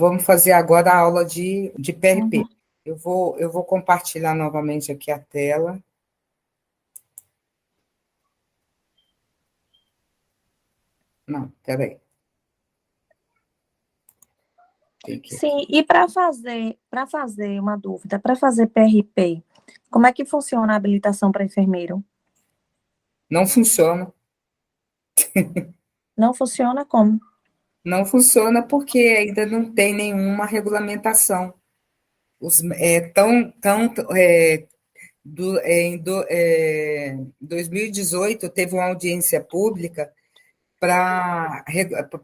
Vamos fazer agora a aula de PRP. Uhum. Eu vou compartilhar novamente aqui a tela. Não, peraí. Tem que aqui. Sim, e para fazer uma dúvida, para fazer PRP, como é que funciona a habilitação para enfermeiro? Não funciona. Não funciona como? Não funciona porque ainda não tem nenhuma regulamentação. Em 2018, teve uma audiência pública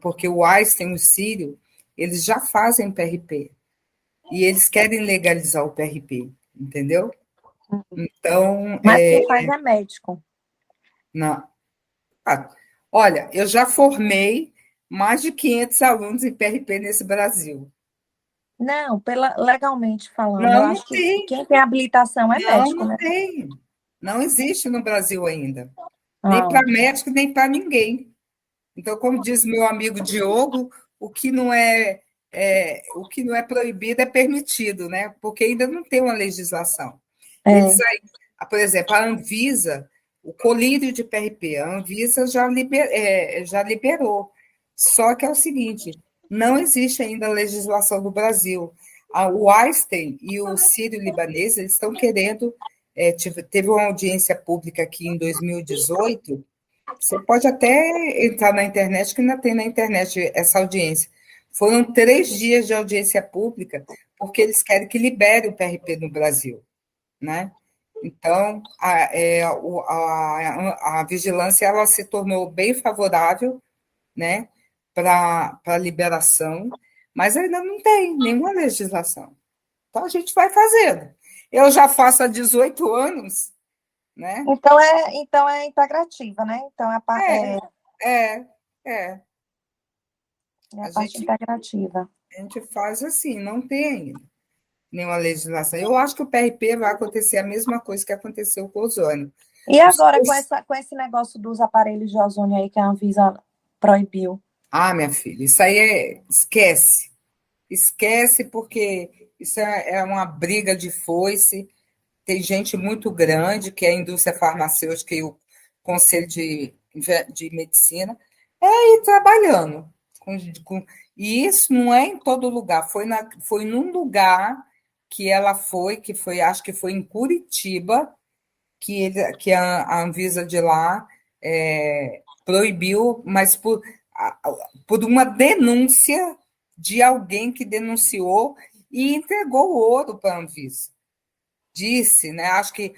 porque o Einstein e o Sírio, eles já fazem PRP. E eles querem legalizar o PRP, entendeu? Então, Mas quem faz é médico. na, ah, olha, eu já formei mais de 500 alunos em PRP nesse Brasil. Não, legalmente falando, eu Não, não acho que tem. quem tem habilitação é Não, médico, não né? tem. Não existe no Brasil ainda. Nem Ah, para médico, nem para ninguém. Então, como diz meu amigo Diogo, o que não é proibido é permitido, né? Porque ainda não tem uma legislação. é. Por exemplo, a Anvisa, o colírio de PRP, a Anvisa já liberou. Só que é o seguinte, não existe ainda legislação no Brasil. O Einstein e o Sírio-Libanês, eles estão querendo, teve uma audiência pública aqui em 2018, você pode até entrar na internet, que ainda tem na internet essa audiência. Foram 3 dias de audiência pública, porque eles querem que libere o PRP no Brasil, né? Então, a vigilância ela se tornou bem favorável, né, para a liberação, mas ainda não tem nenhuma legislação. Então, a gente vai fazendo. Eu já faço há 18 anos, né? Então é integrativa, né? Então É, é. é a A parte gente, integrativa. a gente faz assim, não tem ainda nenhuma legislação. Eu acho que o PRP vai acontecer a mesma coisa que aconteceu com o ozônio. E Os agora seus com esse negócio dos aparelhos de ozônio aí que a Anvisa proibiu? Minha filha, isso aí esquece. Esquece, porque isso é uma briga de foice. Tem gente muito grande, que é a indústria farmacêutica e o Conselho de Medicina, é aí trabalhando. E isso não é em todo lugar. Foi num lugar que ela foi, acho que foi em Curitiba, que a Anvisa de lá proibiu, mas por uma denúncia de alguém que denunciou e entregou o ouro para a Anvisa. Disse, né? Acho que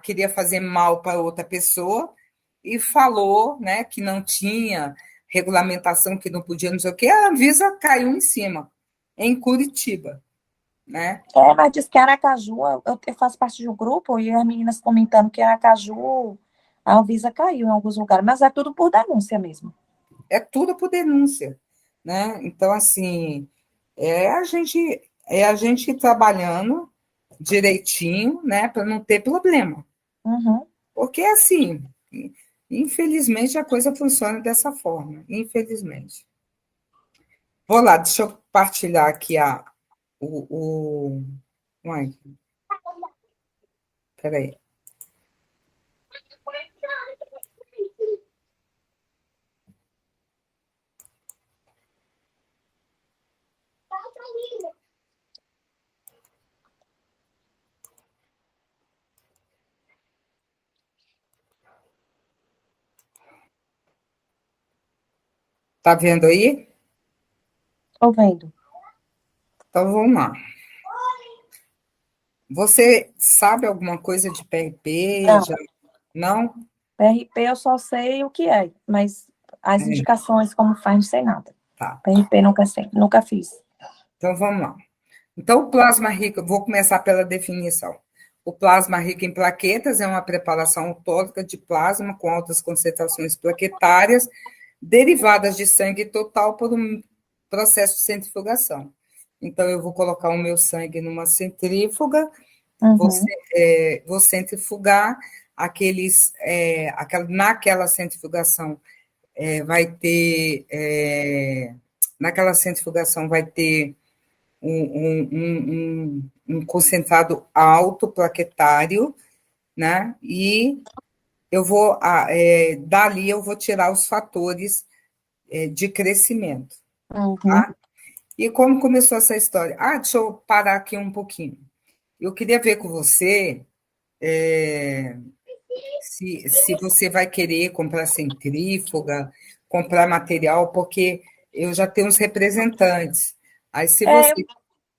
queria fazer mal para outra pessoa e falou, né, que não tinha regulamentação, que não podia, não sei o quê. A Anvisa caiu em cima, em Curitiba, né? Mas diz que Aracaju, eu faço parte de um grupo e as meninas comentando que Aracaju, a Anvisa caiu em alguns lugares, mas é tudo por denúncia mesmo. É tudo por denúncia, né? Então, assim, é a gente trabalhando direitinho, né, para não ter problema. Uhum. Porque, assim, infelizmente a coisa funciona dessa forma, infelizmente. Vou lá, deixa eu compartilhar aqui o. Uai, peraí. Tá vendo aí? Tô vendo. Então vamos lá. Você sabe alguma coisa de PRP? Já Não, não? PRP eu só sei o que é, mas as É, indicações, como faz, não sei nada. tá. PRP nunca sei, nunca fiz. Então vamos lá. Então, o plasma rico, vou começar pela definição. O plasma rico em plaquetas é uma preparação autóloga de plasma com altas concentrações plaquetárias derivadas de sangue total por um processo de centrifugação. Então, eu vou colocar o meu sangue numa centrífuga, Uhum. vou centrifugar naquela centrifugação vai ter naquela centrifugação vai ter um concentrado alto plaquetário, né? E eu vou, dali eu vou tirar os fatores de crescimento, Uhum. tá? E como começou essa história? Deixa eu parar aqui um pouquinho. Eu queria ver com você se você vai querer comprar centrífuga, comprar material, porque eu já tenho uns representantes. Aí,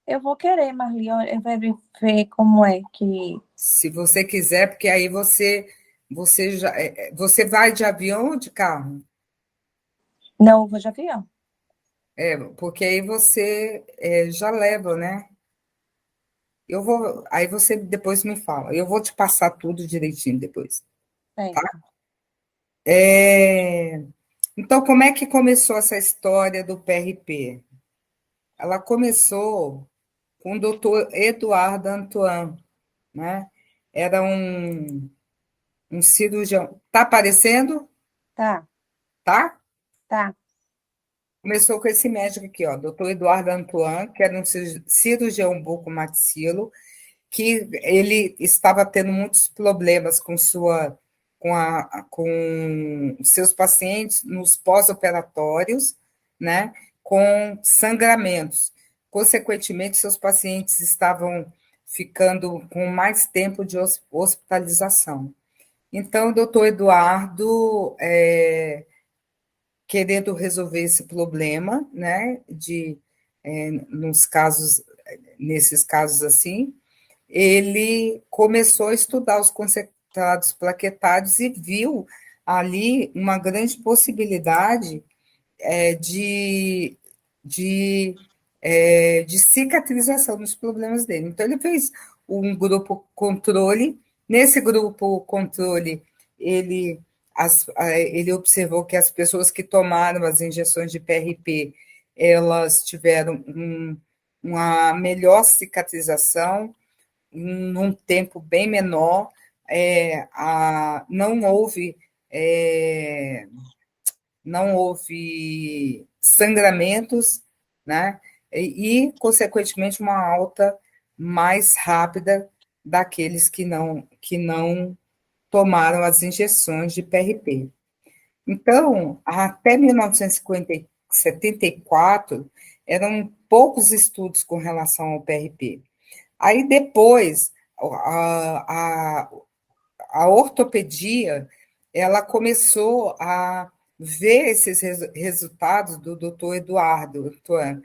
É, eu vou querer, Marli, eu vou ver como é que... se você quiser, porque aí você já você vai de avião ou de carro? Não, eu vou de avião. Porque aí você já leva, né? Aí você depois me fala. Eu vou te passar tudo direitinho depois, tá? Certo. É, então, como é que começou essa história do PRP? Ela começou com o doutor Eduardo Antoine, né? Era um cirurgião. Tá aparecendo? Tá, Tá? tá. Começou com esse médico aqui, ó, doutor Eduardo Antoine, que era um cirurgião bucomaxilo, que ele estava tendo muitos problemas com seus pacientes nos pós-operatórios, né, com sangramentos. Consequentemente, seus pacientes estavam ficando com mais tempo de hospitalização. Então, o doutor Eduardo, querendo resolver esse problema, né, nos casos, nesses casos assim, ele começou a estudar os concentrados plaquetários e viu ali uma grande possibilidade de, de, de cicatrização dos problemas dele. Então, ele fez um grupo controle. Nesse grupo controle, ele, ele observou que as pessoas que tomaram as injeções de PRP, elas tiveram uma melhor cicatrização, num tempo bem menor, não houve não houve sangramentos, né? Consequentemente, uma alta mais rápida daqueles que não tomaram as injeções de PRP. Então, até 1974, eram poucos estudos com relação ao PRP. Aí depois, a, a ortopedia, ela começou a ver esses resultados do doutor Eduardo Antoine,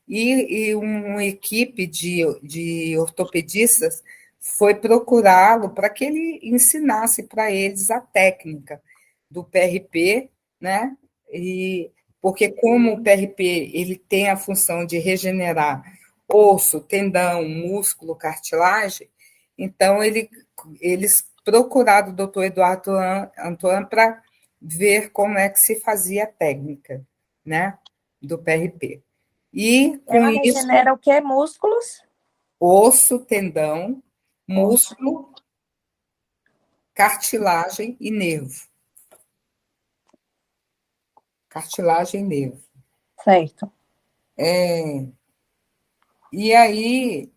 e uma equipe de ortopedistas foi procurá-lo para que ele ensinasse para eles a técnica do PRP, né? E porque como o PRP ele tem a função de regenerar osso, tendão, músculo, cartilagem, então eles procuraram o doutor Eduardo Antoine para ver como é que se fazia a técnica, né, do PRP. E com Ela isso, regenera o quê? Músculos? osso, tendão, Osso. músculo, cartilagem e nervo. Cartilagem e nervo. Certo. E aí,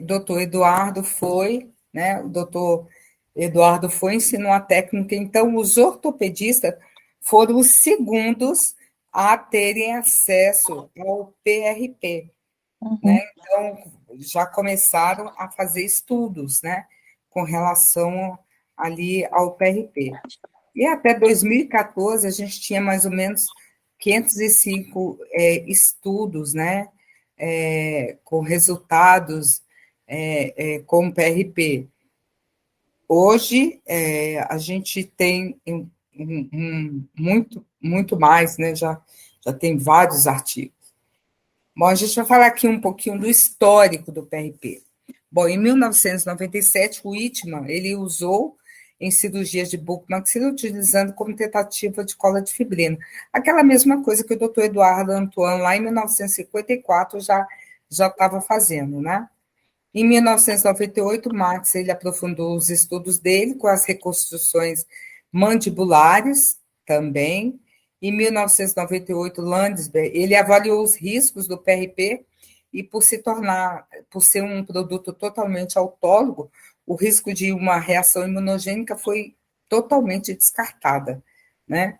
doutor Eduardo foi, né? O doutor Eduardo foi, ensinou a técnica, então os ortopedistas foram os segundos a terem acesso ao PRP, né? Uhum. Então já começaram a fazer estudos, né, com relação ali ao PRP. E até 2014 a gente tinha mais ou menos 505 estudos, né, com resultados com PRP. Hoje a gente tem muito mais, né? Já tem vários artigos. Bom, a gente vai falar aqui um pouquinho do histórico do PRP. Bom, em 1997, o Whitman, ele usou em cirurgias de bucomaxila, utilizando como tentativa de cola de fibrina. Aquela mesma coisa que o doutor Eduardo Antoine, lá em 1954, já estava fazendo, né? Em 1998, Marx ele aprofundou os estudos dele com as reconstruções mandibulares também. Em 1998, Landesberg, ele avaliou os riscos do PRP e por ser um produto totalmente autólogo, o risco de uma reação imunogênica foi totalmente descartada, né?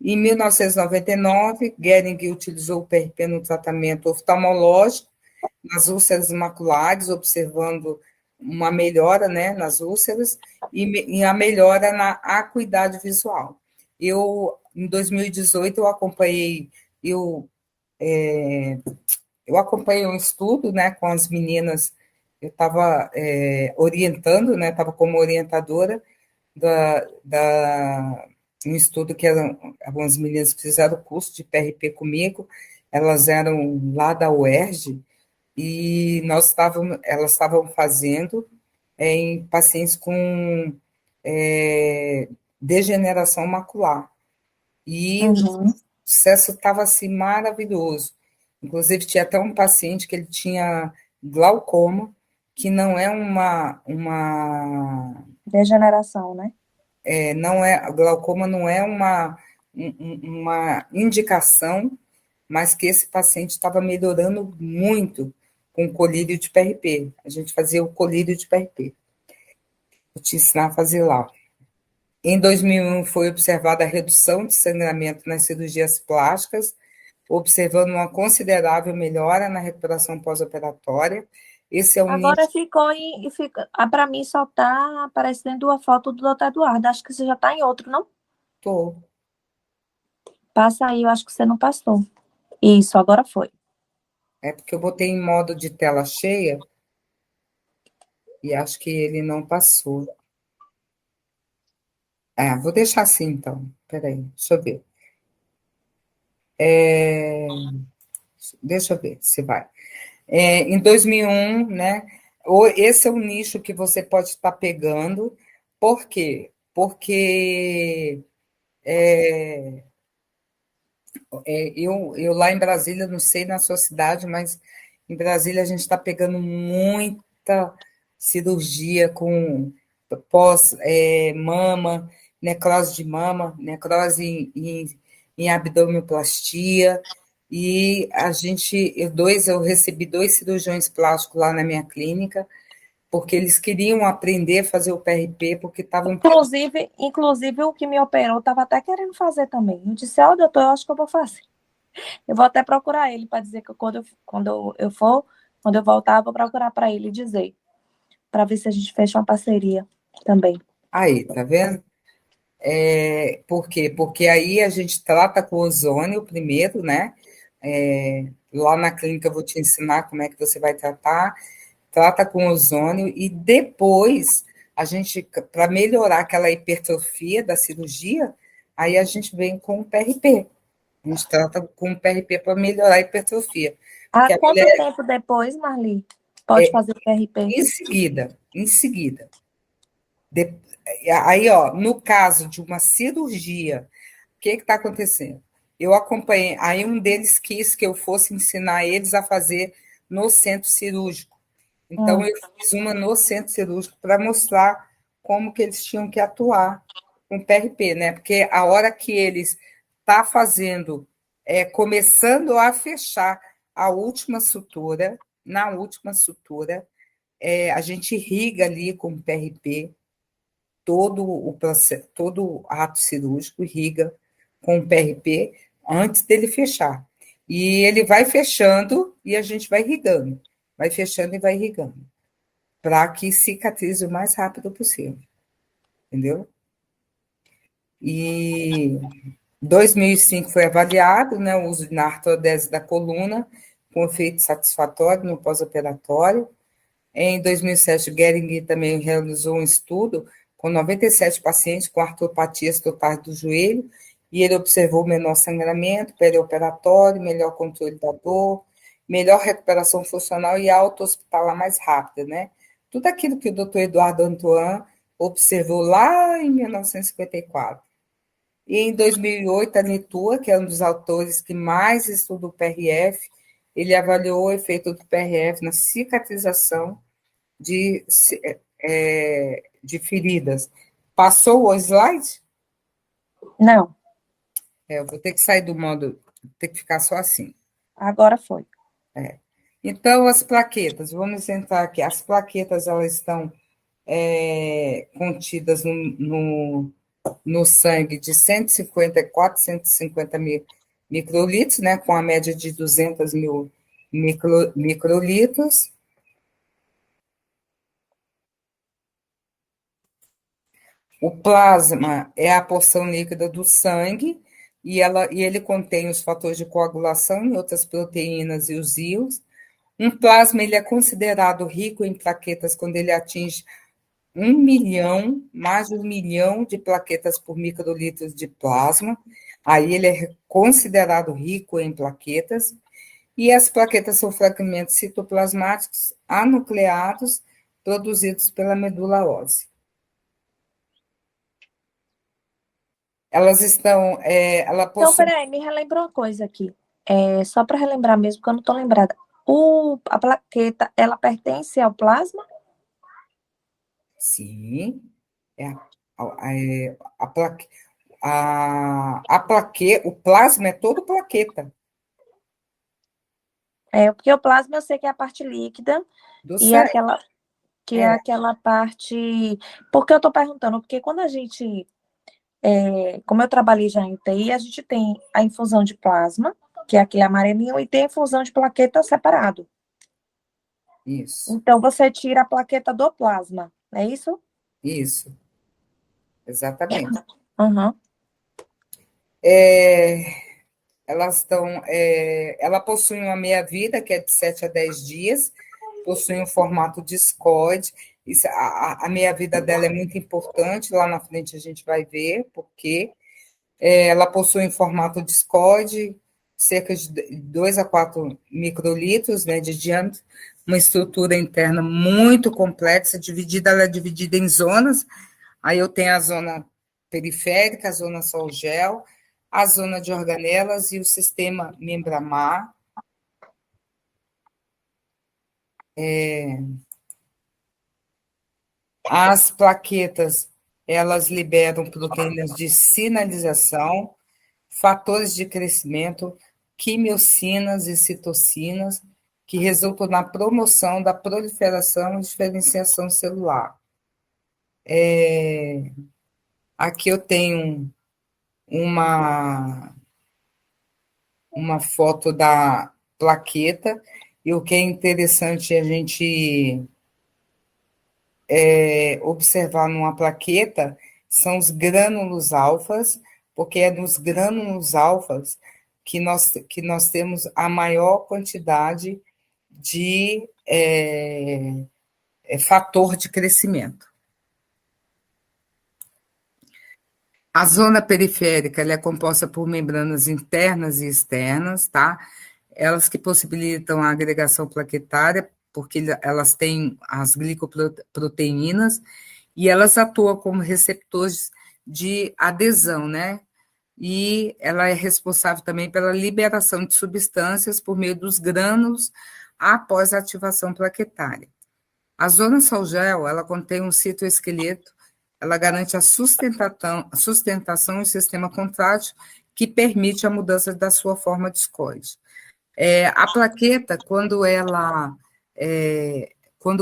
Em 1999, Gehring utilizou o PRP no tratamento oftalmológico nas úlceras maculares, observando uma melhora, né, nas úlceras e a melhora na acuidade visual. Em 2018, eu, eu acompanhei um estudo, né, com as meninas, eu estava orientando, né, estava como orientadora um estudo que eram algumas meninas que fizeram o curso de PRP comigo, elas eram lá da UERJ, e elas estavam fazendo em pacientes com degeneração macular. E o Uhum. sucesso estava assim maravilhoso. Inclusive, tinha até um paciente que ele tinha glaucoma, que não é Degeneração, né? não é, glaucoma não é uma indicação, mas que esse paciente estava melhorando muito com o colírio de PRP. A gente fazia o colírio de PRP. Vou te ensinar a fazer lá. Em 2001, foi observada a redução de sangramento nas cirurgias plásticas, observando uma considerável melhora na recuperação pós-operatória. Esse é um Agora nicho. ficou em. Para mim só tá aparecendo a foto do doutor Eduardo. Acho que você já tá em outro, não? Passa aí, eu acho que você não passou. Isso, agora foi. É porque eu botei em modo de tela cheia e acho que ele não passou. Vou deixar assim, então. Peraí, deixa eu ver. Deixa eu ver se vai. Em 2001, né? Esse é um nicho que você pode estar pegando. Por quê? Porque eu lá em Brasília, não sei na sua cidade, mas em Brasília a gente está pegando muita cirurgia com pós-mama, necrose de mama, necrose em abdominoplastia, e eu recebi 2 cirurgiões plásticos lá na minha clínica, porque eles queriam aprender a fazer o PRP, porque estavam. Inclusive, o que me operou estava até querendo fazer também. Eu disse, ó, doutor, eu acho que eu vou fazer. Eu vou até procurar ele para dizer que quando eu voltar, eu vou procurar para ele dizer, para ver se a gente fecha uma parceria também. Aí, tá vendo? Por quê? Porque aí a gente trata com ozônio primeiro, né? Lá na clínica eu vou te ensinar como é que você vai tratar. Trata com ozônio e depois a gente, para melhorar aquela hipertrofia da cirurgia, aí a gente vem com o PRP. A gente trata com o PRP para melhorar a hipertrofia. Há Porque a quanto mulher, tempo depois, Marli, pode fazer o PRP? em seguida. De- Aí, ó, no caso de uma cirurgia, o que está acontecendo? Eu acompanhei, aí um deles quis que eu fosse ensinar eles a fazer no centro cirúrgico. Então, Hum. eu fiz uma no centro cirúrgico para mostrar como que eles tinham que atuar com PRP, né? Porque a hora que eles tá fazendo, começando a fechar a última sutura, na última sutura, a gente irriga ali com PRP todo o processo, todo o ato cirúrgico, irriga com o PRP antes dele fechar. E ele vai fechando e a gente vai irrigando, vai fechando e vai irrigando, para que cicatrize o mais rápido possível, entendeu? E 2005 foi avaliado, né, o uso na artrodese da coluna, com efeito satisfatório no pós-operatório. Em 2007, Gehring também realizou um estudo com 97 pacientes com artropatias totais do joelho, e ele observou menor sangramento perioperatório, melhor controle da dor, melhor recuperação funcional e alta hospitalar mais rápida, né? Tudo aquilo que o doutor Eduardo Antoine observou lá em 1954. E em 2008, a Nitua, que é um dos autores que mais estuda o PRF, ele avaliou o efeito do PRF na cicatrização de feridas. Passou o slide? Não, Eu vou ter que sair do modo, ter que ficar só assim. agora foi. Então, as plaquetas, vamos entrar aqui. As plaquetas, elas estão contidas no sangue de 150 a 450 microlitros, né, com a média de 200 mil microlitros. O plasma é a porção líquida do sangue e ele contém os fatores de coagulação e outras proteínas e os íons. Um plasma ele é considerado rico em plaquetas quando ele atinge 1 milhão, mais de 1 milhão de plaquetas por microlitros de plasma. Aí ele é considerado rico em plaquetas. E as plaquetas são fragmentos citoplasmáticos anucleados produzidos pela medula óssea. Elas estão, ela Então, possui, peraí, me relembra uma coisa aqui. Só para relembrar mesmo, que eu não estou lembrada. A plaqueta, ela pertence ao plasma? sim, é a plaque, a plaque, o plasma é todo plaqueta Porque o plasma eu sei que é a parte líquida do e é sangue. aquela, que é É, aquela parte. Porque eu estou perguntando, porque quando a gente. Como eu trabalhei já em UTI, a gente tem a infusão de plasma, que é aquele amarelinho, e tem a infusão de plaqueta separado. isso, Então, você tira a plaqueta do plasma, é isso? isso, exatamente. Uhum. Ela possui uma meia-vida, que é de 7 a 10 dias, possui um formato discoide. Isso, a meia-vida dela é muito importante, lá na frente a gente vai ver porque ela possui um formato discoide, cerca de 2 a 4 microlitros, né, de diâmetro, uma estrutura interna muito complexa, ela é dividida em zonas. Aí eu tenho a zona periférica, a zona sol-gel, a zona de organelas e o sistema membramar. As plaquetas, elas liberam proteínas de sinalização, fatores de crescimento, quimiocinas e citocinas, que resultam na promoção da proliferação e diferenciação celular. Aqui eu tenho uma, uma foto da plaqueta, e o que é interessante é a gente observar numa plaqueta são os grânulos alfas, porque é nos grânulos alfas que nós temos a maior quantidade de fator de crescimento. A zona periférica ela é composta por membranas internas e externas, tá? Elas que possibilitam a agregação plaquetária, porque elas têm as glicoproteínas e elas atuam como receptores de adesão, né? E ela é responsável também pela liberação de substâncias por meio dos grânulos após a ativação plaquetária. A zona Solgel, ela contém um citoesqueleto, ela garante a sustentação e sistema contrátil que permite a mudança da sua forma discoide. A plaqueta, quando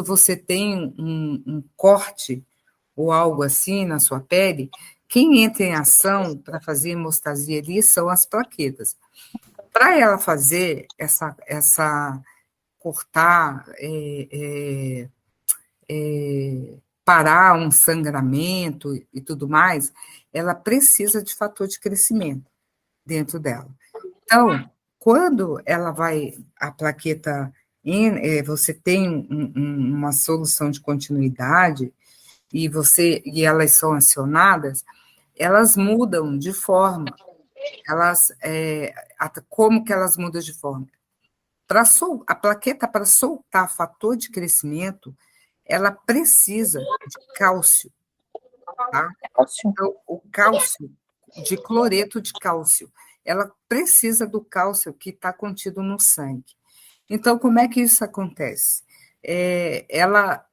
você tem um corte ou algo assim na sua pele, quem entra em ação para fazer hemostasia ali são as plaquetas. Para ela fazer essa cortar, parar um sangramento e tudo mais, ela precisa de fator de crescimento dentro dela. Então, quando a plaqueta, você tem uma solução de continuidade e elas são acionadas, elas mudam de forma. Como que elas mudam de forma? A plaqueta, para soltar fator de crescimento, ela precisa de cálcio, tá? Ótimo. Então, o cálcio, de cloreto de cálcio, ela precisa do cálcio que está contido no sangue. Então, como é que isso acontece?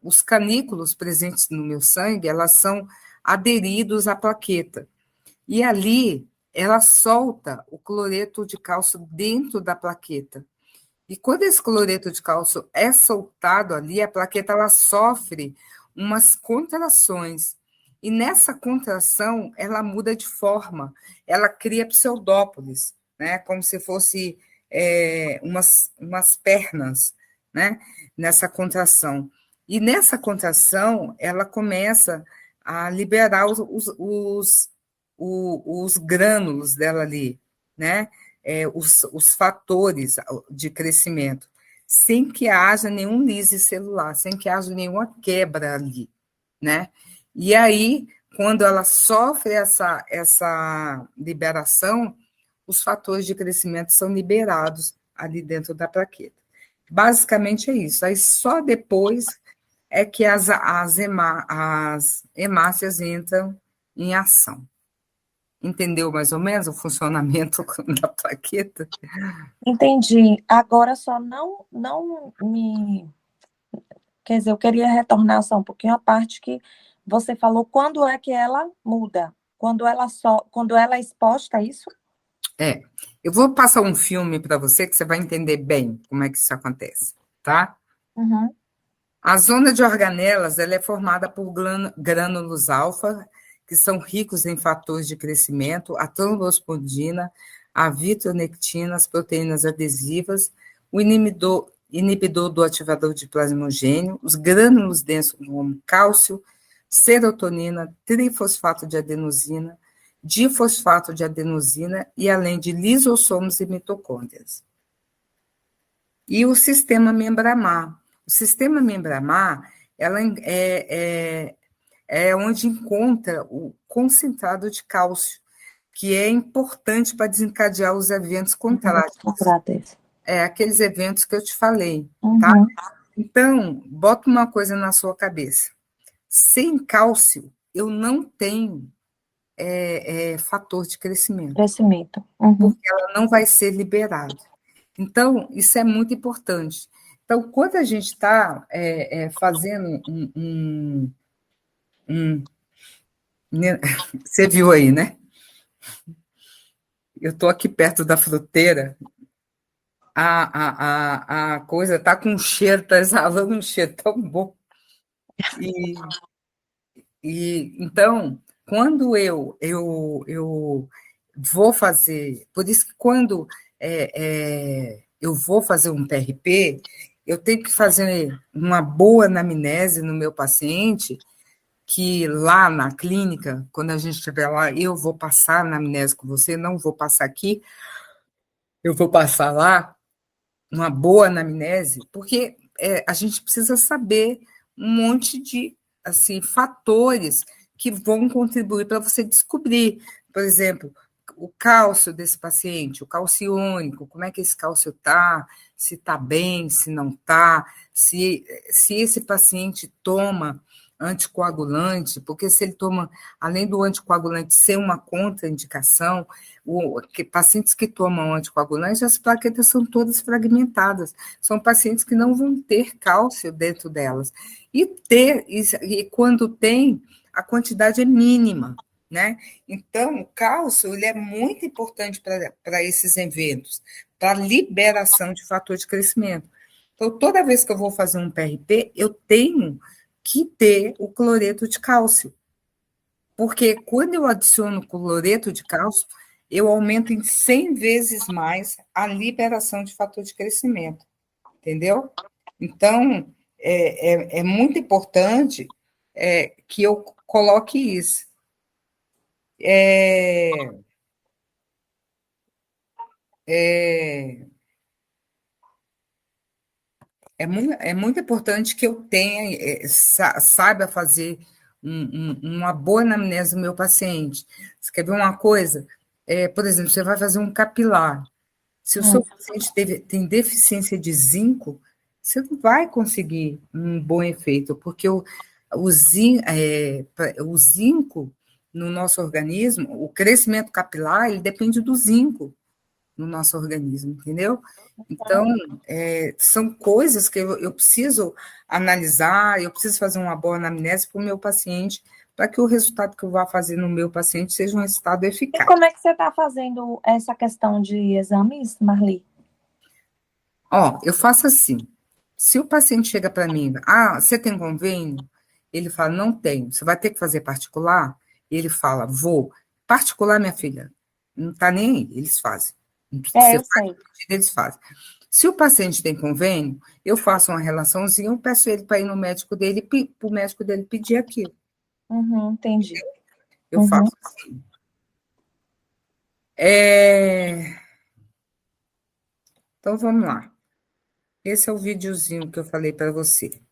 Os canículos presentes no meu sangue, elas são aderidos à plaqueta. E ali ela solta o cloreto de cálcio dentro da plaqueta. E quando esse cloreto de cálcio é soltado ali, a plaqueta ela sofre umas contrações. E nessa contração, ela muda de forma, ela cria pseudópolis, né? Como se fosse umas pernas, né? Nessa contração. E nessa contração, ela começa a liberar os grânulos dela ali, né? Os fatores de crescimento, sem que haja nenhum lise celular, sem que haja nenhuma quebra ali, né? E aí, quando ela sofre essa liberação, os fatores de crescimento são liberados ali dentro da plaqueta. Basicamente é isso. Aí só depois é que as hemácias entram em ação. Entendeu mais ou menos o funcionamento da plaqueta? Entendi. Agora só não me. Quer dizer, eu queria retornar só um pouquinho a parte que você falou quando é que ela muda. Quando ela é exposta a isso? Eu vou passar um filme para você que você vai entender bem como é que isso acontece, tá? Uhum. A zona de organelas ela é formada por grânulos alfa, que são ricos em fatores de crescimento, a trombospondina, a vitronectina, as proteínas adesivas, o inibidor do ativador de plasmogênio, os grânulos densos como cálcio, serotonina, trifosfato de adenosina, difosfato de adenosina e além de lisossomos e mitocôndrias. E o sistema membramar. O sistema membramar ela é onde encontra o concentrado de cálcio, que é importante para desencadear os eventos contrários. Aqueles eventos que eu te falei, tá? Uhum. Então, bota uma coisa na sua cabeça. Sem cálcio, eu não tenho fator de crescimento. Crescimento. Uhum. Porque ela não vai ser liberada. Então, isso é muito importante. Então, quando a gente está fazendo Você viu aí, né? Eu estou aqui perto da fruteira, a coisa está com um cheiro, está exalando um cheiro tão bom. Então, quando eu vou fazer, por isso que quando eu vou fazer um PRP, eu tenho que fazer uma boa anamnese no meu paciente, que lá na clínica, quando a gente estiver lá, eu vou passar a anamnese com você, não vou passar aqui, eu vou passar lá uma boa anamnese, porque a gente precisa saber um monte de assim, fatores que vão contribuir para você descobrir, por exemplo, o cálcio desse paciente, o cálcio iônico, como é que esse cálcio está, se está bem, se não está, se esse paciente toma anticoagulante, porque se ele toma, além do anticoagulante ser uma contraindicação, pacientes que tomam anticoagulantes, as plaquetas são todas fragmentadas, são pacientes que não vão ter cálcio dentro delas, e quando tem, a quantidade é mínima, né? Então, o cálcio ele é muito importante para esses eventos, para a liberação de fator de crescimento. Então, toda vez que eu vou fazer um PRP, eu tenho que ter o cloreto de cálcio. Porque quando eu adiciono cloreto de cálcio, eu aumento em 100 vezes mais a liberação de fator de crescimento. Entendeu? Então, é muito importante que eu coloque isso. É muito importante que eu tenha, saiba fazer uma boa anamnese do meu paciente. Você quer ver uma coisa? Por exemplo, você vai fazer um capilar. Se o seu paciente tem deficiência de zinco, você não vai conseguir um bom efeito, porque o zinco no nosso organismo, o crescimento capilar, ele depende do zinco no nosso organismo, entendeu? Então, são coisas que eu preciso analisar, eu preciso fazer uma boa anamnese para o meu paciente, para que o resultado que eu vá fazer no meu paciente seja um resultado E eficaz. como é que você está fazendo essa questão de exames, Marli? Ó, eu faço assim. Se o paciente chega para mim, você tem convênio? Ele fala, não tenho. Você vai ter que fazer particular? Ele fala, vou. Particular, minha filha, não está nem aí, eles fazem. Você Eu faz, sei. eles fazem. Se o paciente tem convênio, eu faço uma relaçãozinha, eu peço ele para ir no médico dele, para o médico dele pedir aquilo. Entendi. Eu faço assim. Então, vamos lá. Esse é o videozinho que eu falei para você.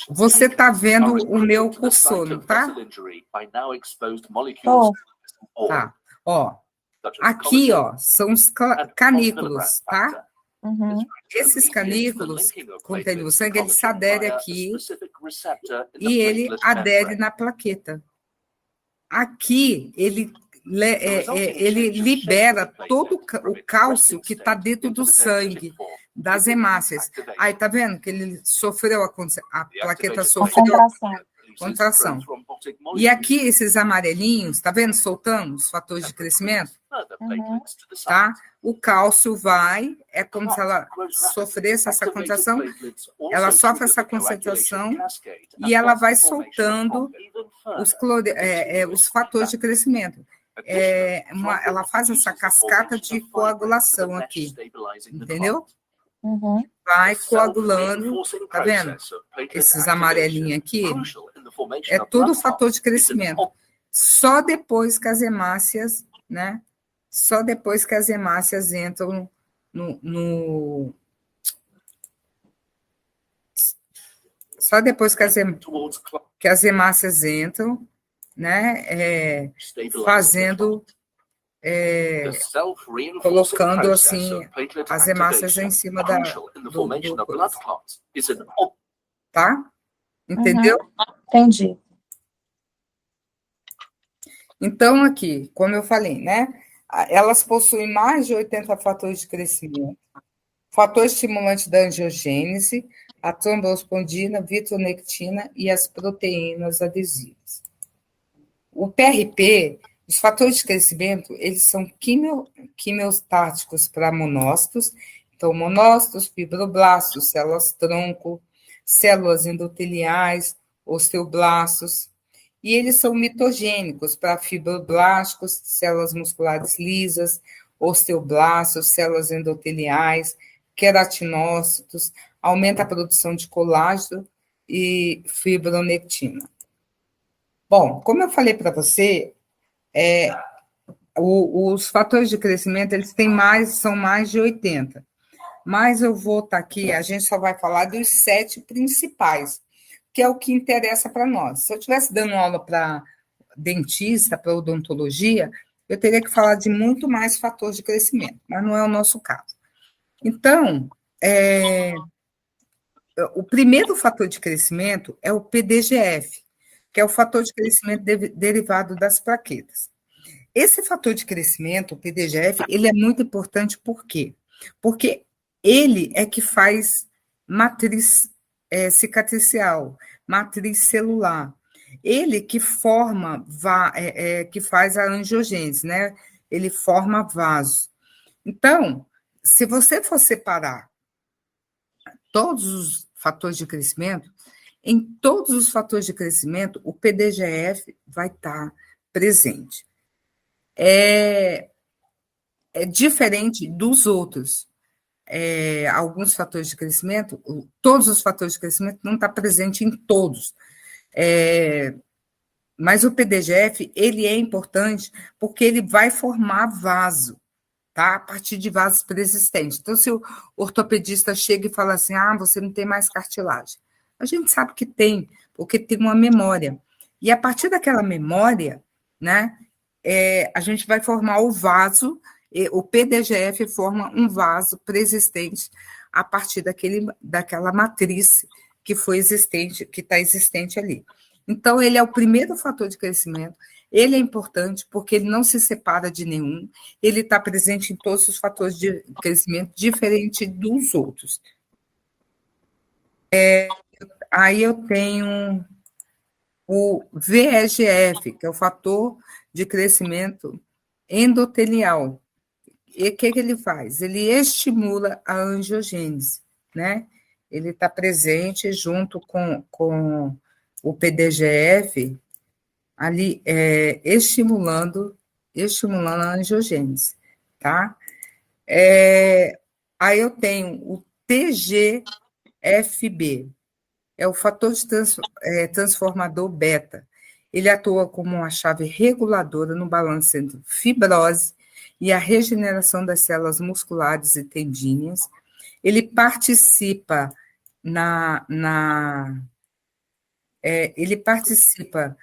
Você está vendo o meu cursor, não tá? Tá. Ó, aqui, ó, são os canículos, tá? Esses canículos contêm o sangue, ele se adere aqui e ele adere na plaqueta. Aqui, ele libera todo o cálcio que está dentro do sangue, das hemácias. Aí, tá vendo que ele sofreu a plaqueta sofreu contração. E aqui, esses amarelinhos, tá vendo? Soltando os fatores de crescimento. Tá? O cálcio vai, é como se ela sofresse essa contração, ela sofre essa concentração e ela vai soltando os fatores de crescimento. Ela faz essa cascata de coagulação aqui, entendeu? Vai coagulando, tá vendo? Esses amarelinhos aqui, é tudo fator de crescimento. Só depois que as hemácias, né? Só depois que as hemácias entram só depois que as hemácias entram, né? Fazendo, colocando assim as hemácias em cima do coisa. Tá? Entendeu? Entendi. Então, aqui, como eu falei, né? Elas possuem mais de 80 fatores de crescimento. Fator estimulante da angiogênese, a trombospondina, vitronectina e as proteínas adesivas. O PRP, os fatores de crescimento, eles são quimiostáticos para monócitos, então monócitos, fibroblastos, células-tronco, células endoteliais, osteoblastos, e eles são mitogênicos para fibroblásticos, células musculares lisas, osteoblastos, células endoteliais, queratinócitos, aumenta a produção de colágeno e fibronectina. Bom, como eu falei para você, os fatores de crescimento, eles são mais de 80. Mas eu vou estar aqui, a gente só vai falar dos 7 principais, que é o que interessa para nós. Se eu estivesse dando aula para dentista, para odontologia, eu teria que falar de muito mais fatores de crescimento, mas não é o nosso caso. Então, o primeiro fator de crescimento é o PDGF, que é o fator de crescimento derivado das plaquetas. Esse fator de crescimento, o PDGF, ele é muito importante, por quê? Porque ele é que faz matriz cicatricial, matriz celular. Ele que que faz a angiogênese, né? Ele forma vasos. Então, se você for separar todos os fatores de crescimento, em todos os fatores de crescimento, o PDGF vai estar presente. É diferente dos outros. Alguns fatores de crescimento, todos os fatores de crescimento não está presente em todos. Mas o PDGF, ele é importante porque ele vai formar vaso, tá? A partir de vasos preexistentes. Então, se o ortopedista chega e fala assim, você não tem mais cartilagem. A gente sabe que tem, porque tem uma memória. E a partir daquela memória, né, a gente vai formar o vaso, o PDGF forma um vaso preexistente a partir daquela matriz que foi existente, que está existente ali. Então, ele é o primeiro fator de crescimento, ele é importante porque ele não se separa de nenhum, ele está presente em todos os fatores de crescimento, diferente dos outros. Aí eu tenho o VEGF, que é o fator de crescimento endotelial. E o que, que ele faz? Ele estimula a angiogênese, né? Ele está presente junto com o PDGF, ali estimulando a angiogênese, tá? Aí eu tenho o TGFB, é o fator de transformador beta. Ele atua como uma chave reguladora no balanço entre fibrose e a regeneração das células musculares e tendíneas. Ele participa na, na ele participa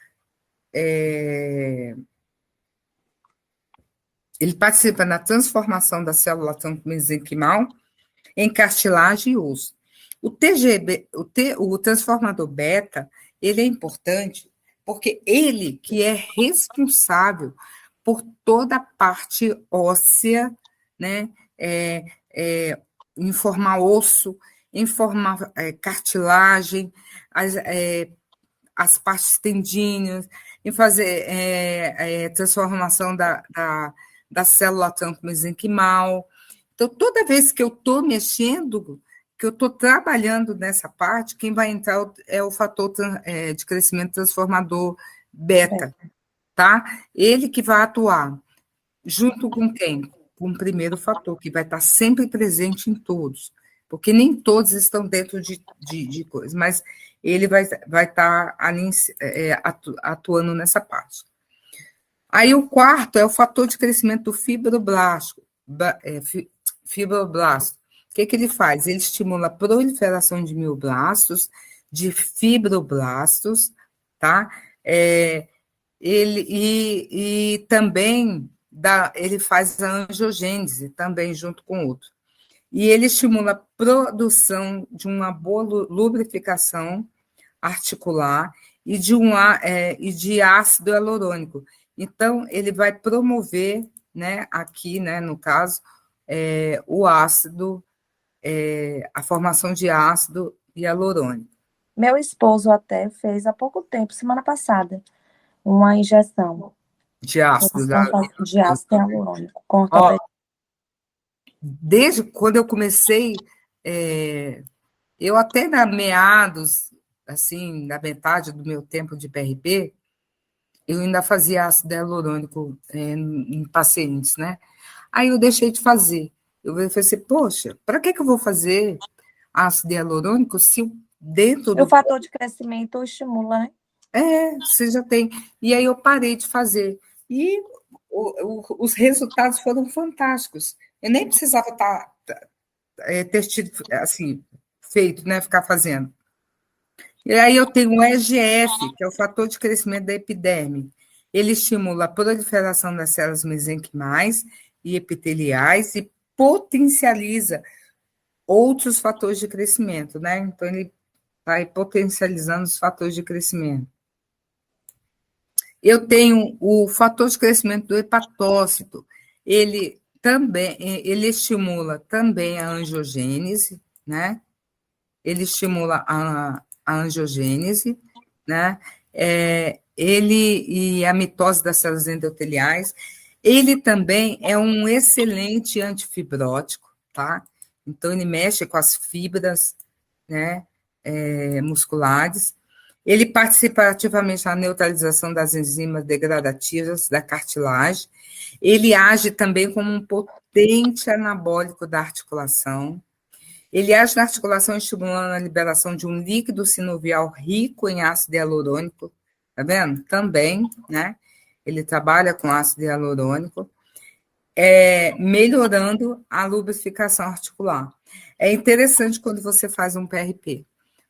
ele participa na transformação da célula tronco mesenquimal em cartilagem e osso. O TGB, o transformador beta, ele é importante porque ele que é responsável por toda a parte óssea, né? Informar osso, informar cartilagem, as partes tendíneas, em fazer transformação da célula tronco mesenquimal. Então, toda vez que eu estou mexendo, que eu estou trabalhando nessa parte, quem vai entrar é o fator de crescimento transformador beta, tá? Ele que vai atuar junto com quem? Com o primeiro fator, que vai estar sempre presente em todos, porque nem todos estão dentro de coisas, mas ele vai estar ali, atuando nessa parte. Aí o quarto é o fator de crescimento do fibroblasto. Fibroblasto. O que ele faz? Ele estimula a proliferação de mioblastos, de fibroblastos, tá? E também ele faz a angiogênese, também junto com outro. E ele estimula a produção de uma boa lubrificação articular e de ácido hialurônico. Então, ele vai promover, né, aqui, né, no caso, o ácido, a formação de ácido hialurônico. Meu esposo até fez há pouco tempo, semana passada, uma injeção de ácido hialurônico. Desde quando eu comecei, eu até na meados, assim, na metade do meu tempo de PRP, eu ainda fazia ácido hialurônico em pacientes, né? Aí eu deixei de fazer. Eu falei assim, poxa, para que eu vou fazer ácido hialurônico se dentro do... O fator de crescimento estimula, né? Você já tem. E aí eu parei de fazer. E os resultados foram fantásticos. Eu nem precisava ter tido, assim, feito, né, ficar fazendo. E aí eu tenho o EGF, que é o fator de crescimento da epiderme. Ele estimula a proliferação das células mesenquimais e epiteliais e potencializa outros fatores de crescimento, né? Então, ele vai potencializando os fatores de crescimento. Eu tenho o fator de crescimento do hepatócito. Ele estimula também a angiogênese, né? Ele estimula a angiogênese, né? Ele e a mitose das células endoteliais. Ele também é um excelente antifibrótico, tá? Então, ele mexe com as fibras, né, musculares. Ele participa ativamente na neutralização das enzimas degradativas da cartilagem. Ele age também como um potente anabólico da articulação. Ele age na articulação estimulando a liberação de um líquido sinovial rico em ácido hialurônico, tá vendo? Também, né? Ele trabalha com ácido hialurônico, melhorando a lubrificação articular. É interessante quando você faz um PRP,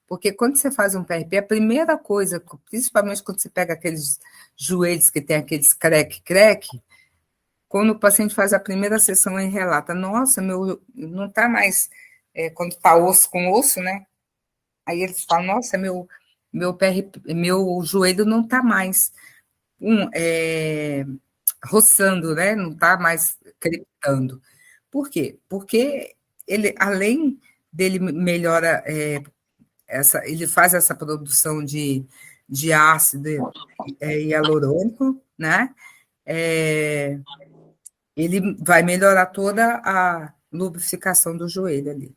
porque quando você faz um PRP, a primeira coisa, principalmente quando você pega aqueles joelhos que tem aqueles creque-creque, quando o paciente faz a primeira sessão e relata, nossa, meu, não está mais, quando está osso com osso, né? Aí eles falam, nossa, meu joelho não está mais roçando, né? Não está mais crepitando. Por quê? Porque ele, além dele melhora ele faz essa produção de de ácido hialurônico, né? Ele vai melhorar toda a lubrificação do joelho ali.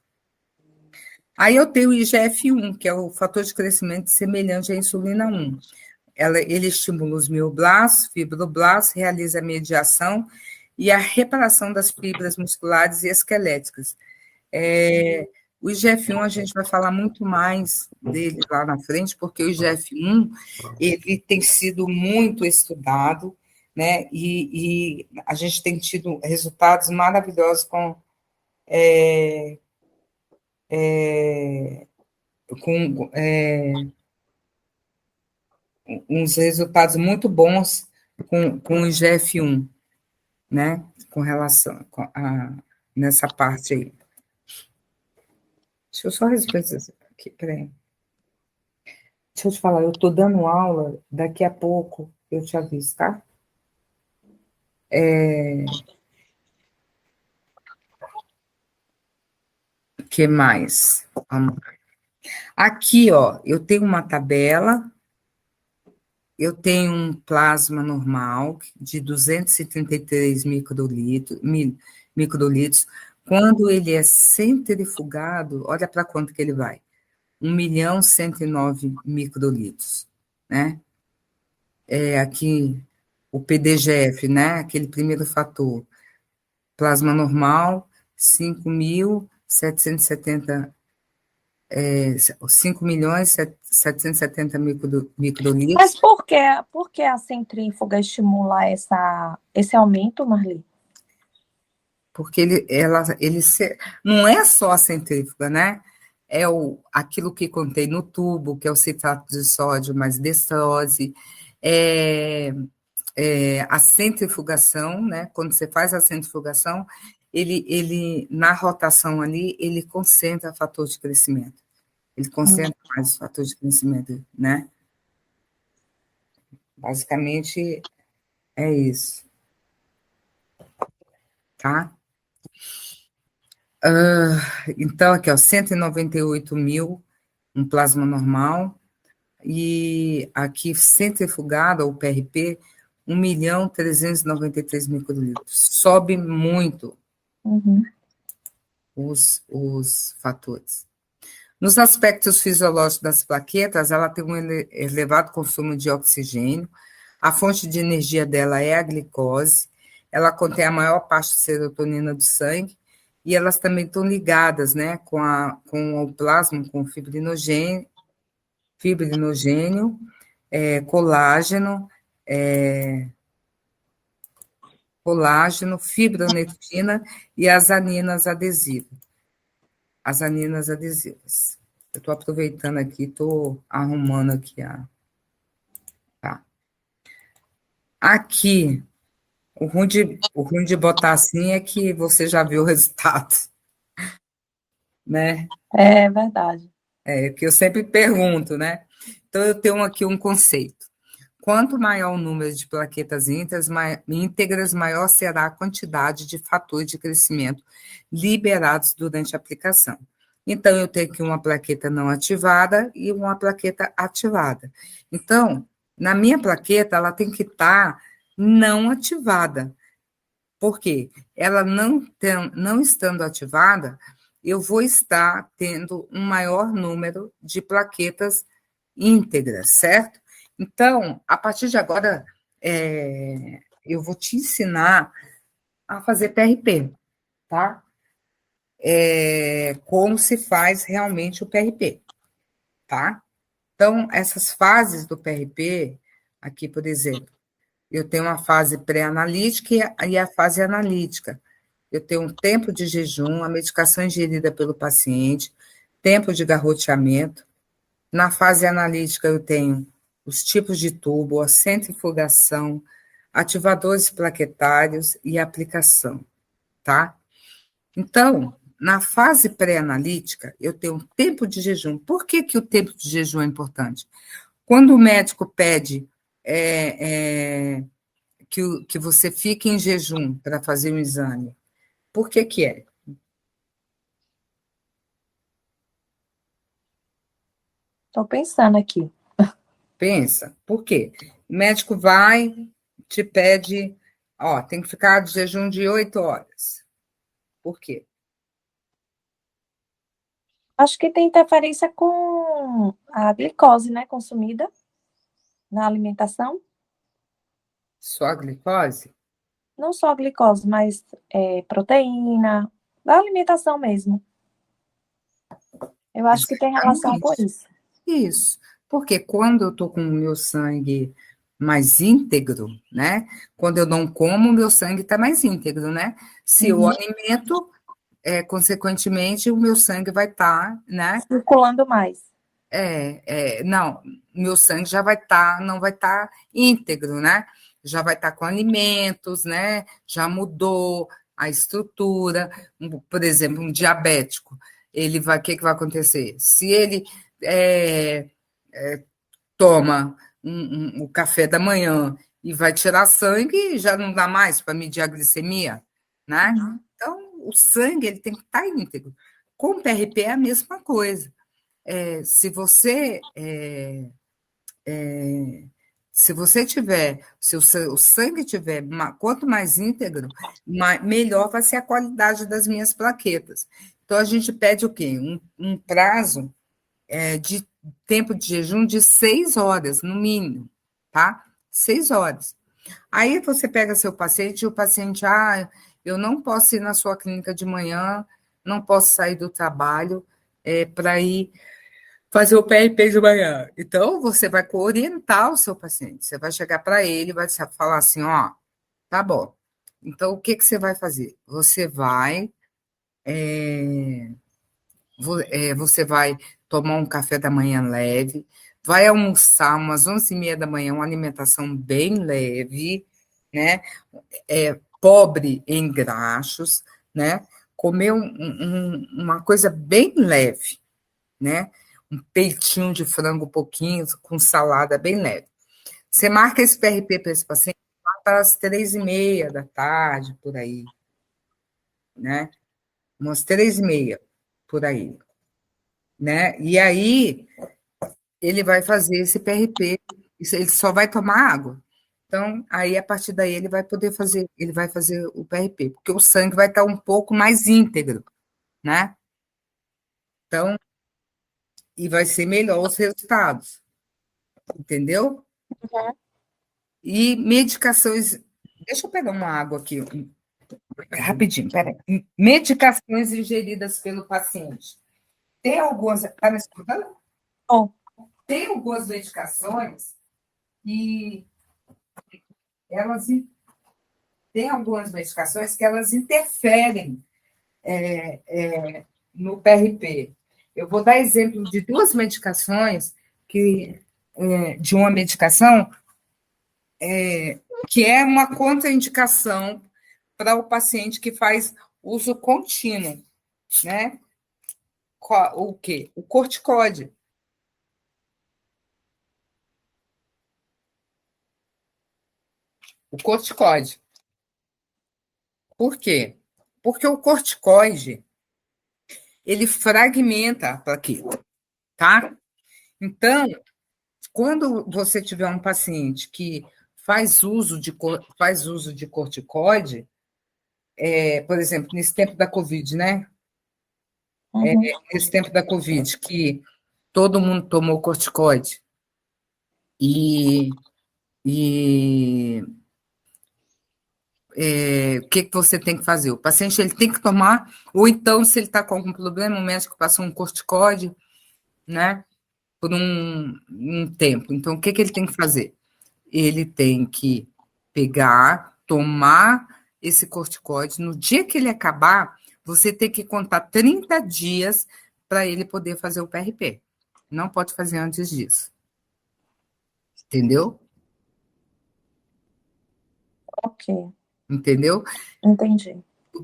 Aí eu tenho o IGF-1, que é o fator de crescimento semelhante à insulina 1. Ele estimula os mioblastos, fibroblastos, realiza a mediação e a reparação das fibras musculares e esqueléticas. O IGF-1 a gente vai falar muito mais dele lá na frente, porque o IGF-1 ele tem sido muito estudado, né? E a gente tem tido resultados maravilhosos com uns resultados muito bons com o IGF-1, né? Com relação nessa parte aí. Deixa eu só responder aqui, peraí. Deixa eu te falar, eu estou dando aula, daqui a pouco eu te aviso, tá? Que mais? Aqui, ó, eu tenho uma tabela, eu tenho um plasma normal de 233 microlitros. Quando ele é centrifugado, olha para quanto que ele vai. 1.109 microlitros, né? Aqui, o PDGF, né? Aquele primeiro fator. Plasma normal, 5.770 5.770 microlitros. Mas por que a centrífuga estimula esse aumento, Marli? Porque não é só a centrífuga, né? Aquilo que contém no tubo, que é o citrato de sódio mais destrose, a centrifugação, né? Quando você faz a centrifugação, ele na rotação ali, ele concentra fator de crescimento. Ele concentra mais o fator de crescimento, né? Basicamente, é isso. Tá? Então, aqui, ó, 198 mil, um plasma normal, e aqui, centrifugado, o PRP, 1.393 microlitros. Sobe muito os fatores. Nos aspectos fisiológicos das plaquetas, ela tem um elevado consumo de oxigênio, a fonte de energia dela é a glicose, ela contém a maior parte de serotonina do sangue, e elas também estão ligadas, né, com o plasma, com o fibrinogênio, colágeno, fibronectina e as aninas adesivas. As aninas adesivas. Eu estou aproveitando aqui, estou arrumando aqui Tá. Aqui, o ruim de botar assim é que você já viu o resultado, né? É verdade. Que eu sempre pergunto, né? Então, eu tenho aqui um conceito. Quanto maior o número de plaquetas íntegras, maior será a quantidade de fatores de crescimento liberados durante a aplicação. Então, eu tenho aqui uma plaqueta não ativada e uma plaqueta ativada. Então, na minha plaqueta, ela tem que estar não ativada. Por quê? Ela não estando ativada, eu vou estar tendo um maior número de plaquetas íntegras, certo? Então, a partir de agora, eu vou te ensinar a fazer PRP, tá? Como se faz realmente o PRP, tá? Então, essas fases do PRP, aqui, por exemplo, eu tenho uma fase pré-analítica e a fase analítica. Eu tenho um tempo de jejum, a medicação ingerida pelo paciente, tempo de garroteamento. Na fase analítica, eu tenho os tipos de tubo, a centrifugação, ativadores plaquetários e aplicação, tá? Então, na fase pré-analítica, eu tenho um tempo de jejum. Por que o tempo de jejum é importante? Quando o médico pede que você fique em jejum para fazer um exame, por que é? Estou pensando aqui. Pensa, por quê? O médico vai, te pede, ó, tem que ficar de jejum de 8 horas. Por quê? Acho que tem interferência com a glicose, né, consumida na alimentação. Só a glicose? Não só a glicose, mas proteína, da alimentação mesmo. Eu acho que tem relação com Exatamente. isso. Isso. Porque quando eu estou com o meu sangue mais íntegro, né? Quando eu não como, o meu sangue está mais íntegro, né? Se eu Uhum. alimento, consequentemente, o meu sangue vai estar, né? Circulando mais. Não, meu sangue já vai estar, não vai estar íntegro, né? Já vai estar com alimentos, né? Já mudou a estrutura. Por exemplo, um diabético, ele vai, o que que vai acontecer? Se ele é, toma o café da manhã e vai tirar sangue, já não dá mais para medir a glicemia, né? Uhum. Então, o sangue ele tem que estar íntegro. Com o PRP é a mesma coisa. Se você se você tiver, se o sangue tiver, quanto mais íntegro, melhor vai ser a qualidade das minhas plaquetas. Então, a gente pede o quê? Um prazo de tempo de jejum de 6 horas, no mínimo, tá? 6 horas. Aí você pega seu paciente e o paciente, eu não posso ir na sua clínica de manhã, não posso sair do trabalho para ir fazer o PRP de manhã. Então, você vai orientar o seu paciente. Você vai chegar para ele, vai falar assim, ó, tá bom. Então, o que que você vai fazer? Você vai tomar um café da manhã leve, vai almoçar umas 11h30 da manhã, uma alimentação bem leve, né? Pobre em graxos, né? Comer uma coisa bem leve, né? Um peitinho de frango, um pouquinho, com salada bem leve. Você marca esse PRP para esse paciente lá para as 3h30 da tarde, por aí, né? Umas 3h30, por aí, né? E aí ele vai fazer esse PRP, ele só vai tomar água. Então, aí a partir daí ele vai fazer o PRP, porque o sangue vai estar um pouco mais íntegro, né? Então, e vai ser melhor os resultados, entendeu? Uhum. E medicações. Deixa eu pegar uma água aqui, rapidinho, peraí. Medicações ingeridas pelo paciente. Tem algumas. Está me escutando? Bom, Tem algumas medicações que elas tem algumas medicações que elas interferem no PRP. Eu vou dar exemplo de duas medicações de uma medicação que é uma contraindicação para o paciente que faz uso contínuo, né? O quê? O corticóide. O corticóide. Por quê? Porque o corticoide, ele fragmenta a plaqueta, tá? Então, quando você tiver um paciente que faz uso de corticoide, por exemplo, nesse tempo da Covid, né? uhum. Nesse tempo da Covid, que todo mundo tomou corticoide e, e o que, que você tem que fazer? O paciente ele tem que tomar, ou então, se ele está com algum problema, o médico passou um corticoide, né? Por um tempo. Então, o que, que ele tem que fazer? Ele tem que pegar, tomar esse corticoide. No dia que ele acabar, você tem que contar 30 dias para ele poder fazer o PRP. Não pode fazer antes disso. Entendeu? Ok, Entendeu? entendi.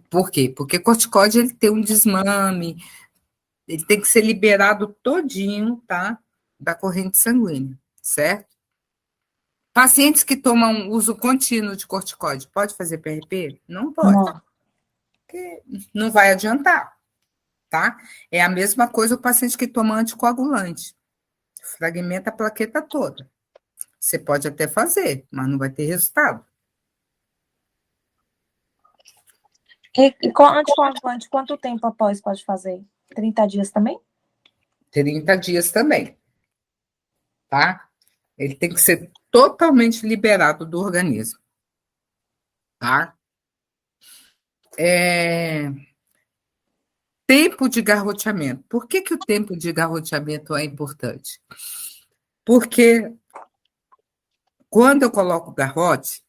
Por quê? Porque corticóide ele tem um desmame, ele tem que ser liberado todinho, tá? Da corrente sanguínea, certo? Pacientes que tomam uso contínuo de corticóide, pode fazer PRP? Não pode, Não. porque não vai adiantar, tá? É a mesma coisa o paciente que toma anticoagulante, fragmenta a plaqueta toda. Você pode até fazer, mas não vai ter resultado. E anticoagulante, quanto tempo após pode fazer? 30 dias também? 30 dias também, tá? Ele tem que ser totalmente liberado do organismo, tá? Tempo de garroteamento. Por que o tempo de garroteamento é importante? Porque quando eu coloco o garrote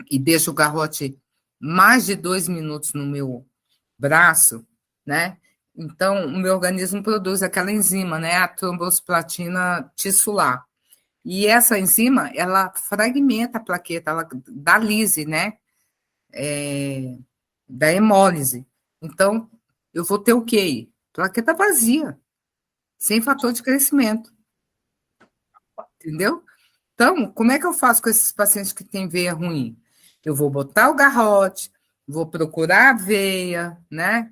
e deixo o garrote mais de 2 minutos no meu braço, né? Então, o meu organismo produz aquela enzima, né? A trombosplatina tissular. E essa enzima, ela fragmenta a plaqueta, ela dá lise, né? Da hemólise. Então, eu vou ter o quê? Plaqueta vazia, sem fator de crescimento, entendeu? Então, como é que eu faço com esses pacientes que têm veia ruim? Eu vou botar o garrote, vou procurar a veia, né?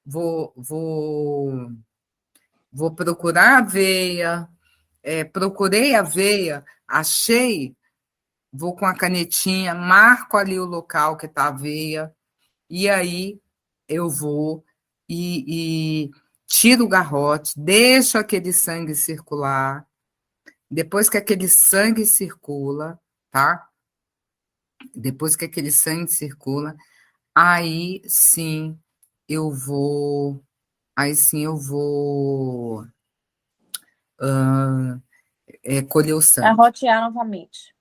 Vou procurar a veia, procurei a veia, achei, vou com a canetinha, marco ali o local que está a veia, e aí eu vou e tiro o garrote, deixo aquele sangue circular. Depois que aquele sangue circula, tá? Depois que aquele sangue circula, aí sim eu vou, aí sim eu vou colher o sangue. Arrotear novamente.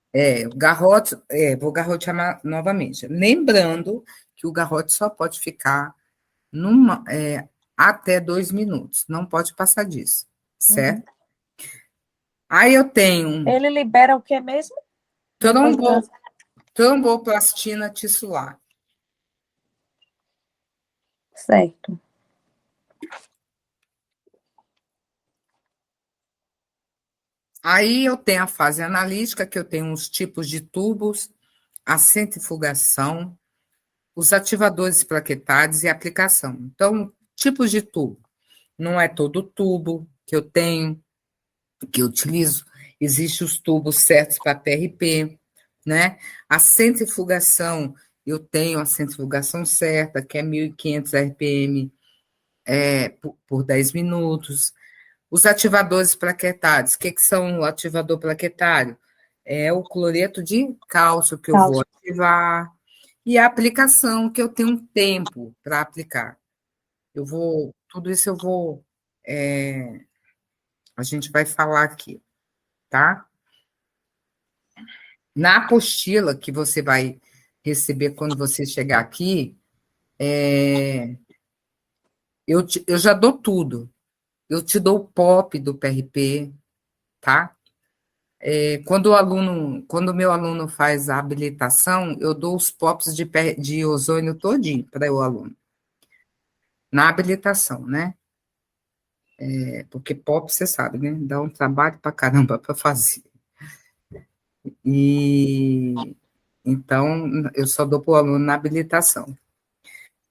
O garrote, vou garrotear novamente. Lembrando que o garrote só pode ficar até 2 minutos, não pode passar disso, certo? Uhum. Aí eu tenho Ele libera o que mesmo? Depois trombo, tromboplastina tissular. Certo. Aí eu tenho a fase analítica, que eu tenho os tipos de tubos, a centrifugação, os ativadores plaquetários e a aplicação. Então, tipos de tubo. Não é todo tubo que eu tenho, que eu utilizo. Existem os tubos certos para PRP, né? A centrifugação, eu tenho a centrifugação certa, que é 1.500 RPM por 10 minutos. Os ativadores plaquetários, o que são o ativador plaquetário? É o cloreto de cálcio que eu vou Cálcio. ativar, e a aplicação, que eu tenho um tempo para aplicar. Tudo isso a gente vai falar aqui, tá? Na apostila que você vai receber quando você chegar aqui, eu já dou tudo. Eu te dou o POP do PRP, tá? Quando o meu aluno faz a habilitação, eu dou os POPs de ozônio todinho para o aluno. Na habilitação, né? Porque POP, você sabe, né? Dá um trabalho para caramba para fazer. E então, eu só dou para o aluno na habilitação.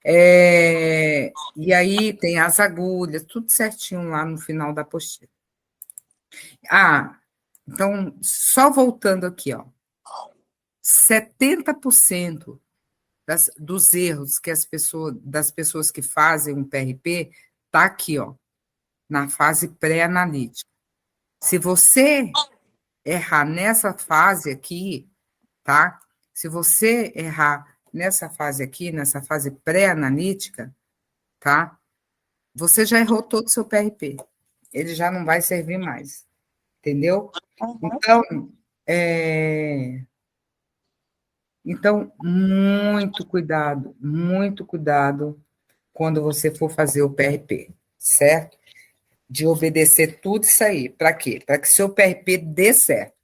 E aí tem as agulhas, tudo certinho lá no final da apostila. Então, só voltando aqui, ó. 70% dos erros das pessoas que fazem um PRP está aqui, ó, na fase pré-analítica. Se você errar nessa fase aqui, tá? Se você errar nessa fase aqui, nessa fase pré-analítica, tá? Você já errou todo o seu PRP. Ele já não vai servir mais. Entendeu? Uhum. Então, muito cuidado quando você for fazer o PRP, certo? De obedecer tudo isso aí. Para quê? Para que seu PRP dê certo.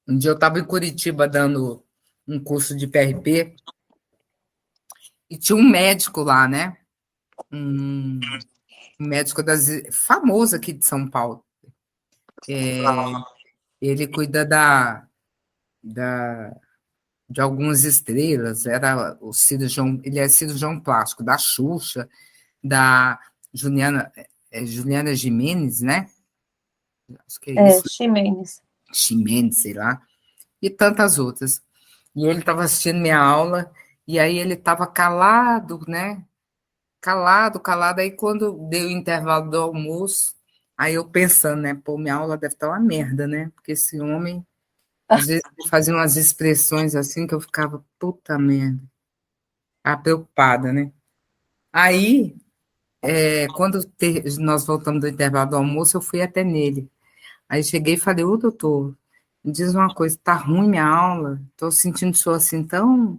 Um dia eu estava em Curitiba dando um curso de PRP e tinha um médico lá, né? Um médico famoso aqui de São Paulo. Ele cuida de algumas estrelas, era o cirurgião, ele é cirurgião plástico da Xuxa, da Juliana, Juliana Gimenez, né? Acho que é isso. Ximenes. Ximenez, sei lá. E tantas outras. E ele estava assistindo minha aula, e aí ele estava calado, né? Calado, calado. Aí quando deu o intervalo do almoço, aí eu pensando, né? Pô, minha aula deve estar uma merda, né? Porque esse homem, às vezes, fazia umas expressões assim que eu ficava, puta merda. Preocupada, né? Aí, quando nós voltamos do intervalo do almoço, eu fui até nele. Aí cheguei e falei, ô doutor, me diz uma coisa, tá ruim minha aula? Tô sentindo o senhor assim tão...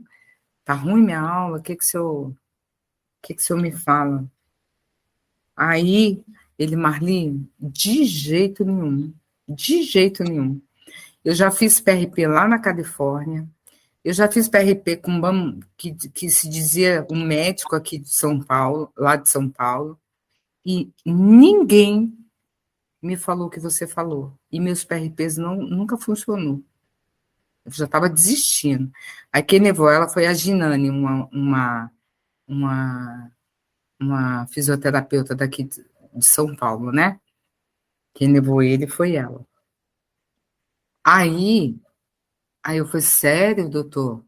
Tá ruim minha aula? O que que o senhor me fala? Aí, ele, Marli, de jeito nenhum. Eu já fiz PRP lá na Califórnia, eu já fiz PRP com que se dizia um médico aqui de São Paulo, lá de São Paulo, e ninguém me falou o que você falou. E meus PRPs nunca funcionou. Eu já estava desistindo. Aí quem levou ela foi a Ginane, uma, uma fisioterapeuta daqui de São Paulo, né? Quem levou ele foi ela. Aí, aí eu falei, sério, doutor?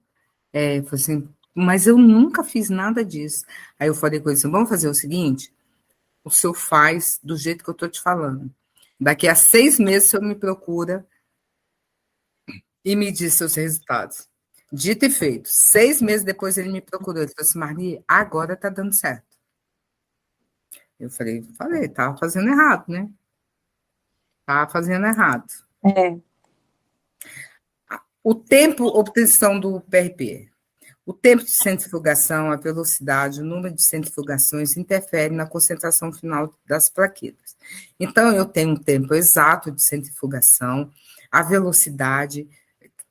Eu falei assim, mas eu nunca fiz nada disso. Aí eu falei com ele assim, vamos fazer o seguinte, o senhor faz do jeito que eu estou te falando. Daqui a 6 meses o senhor me procura e me diz seus resultados. Dito e feito. 6 meses depois ele me procurou. Ele falou assim, Marli, agora está dando certo. Eu falei, estava fazendo errado, né? Estava fazendo errado. É. O tempo, obtenção do PRP. O tempo de centrifugação, a velocidade, o número de centrifugações interferem na concentração final das plaquetas. Então, eu tenho um tempo exato de centrifugação, a velocidade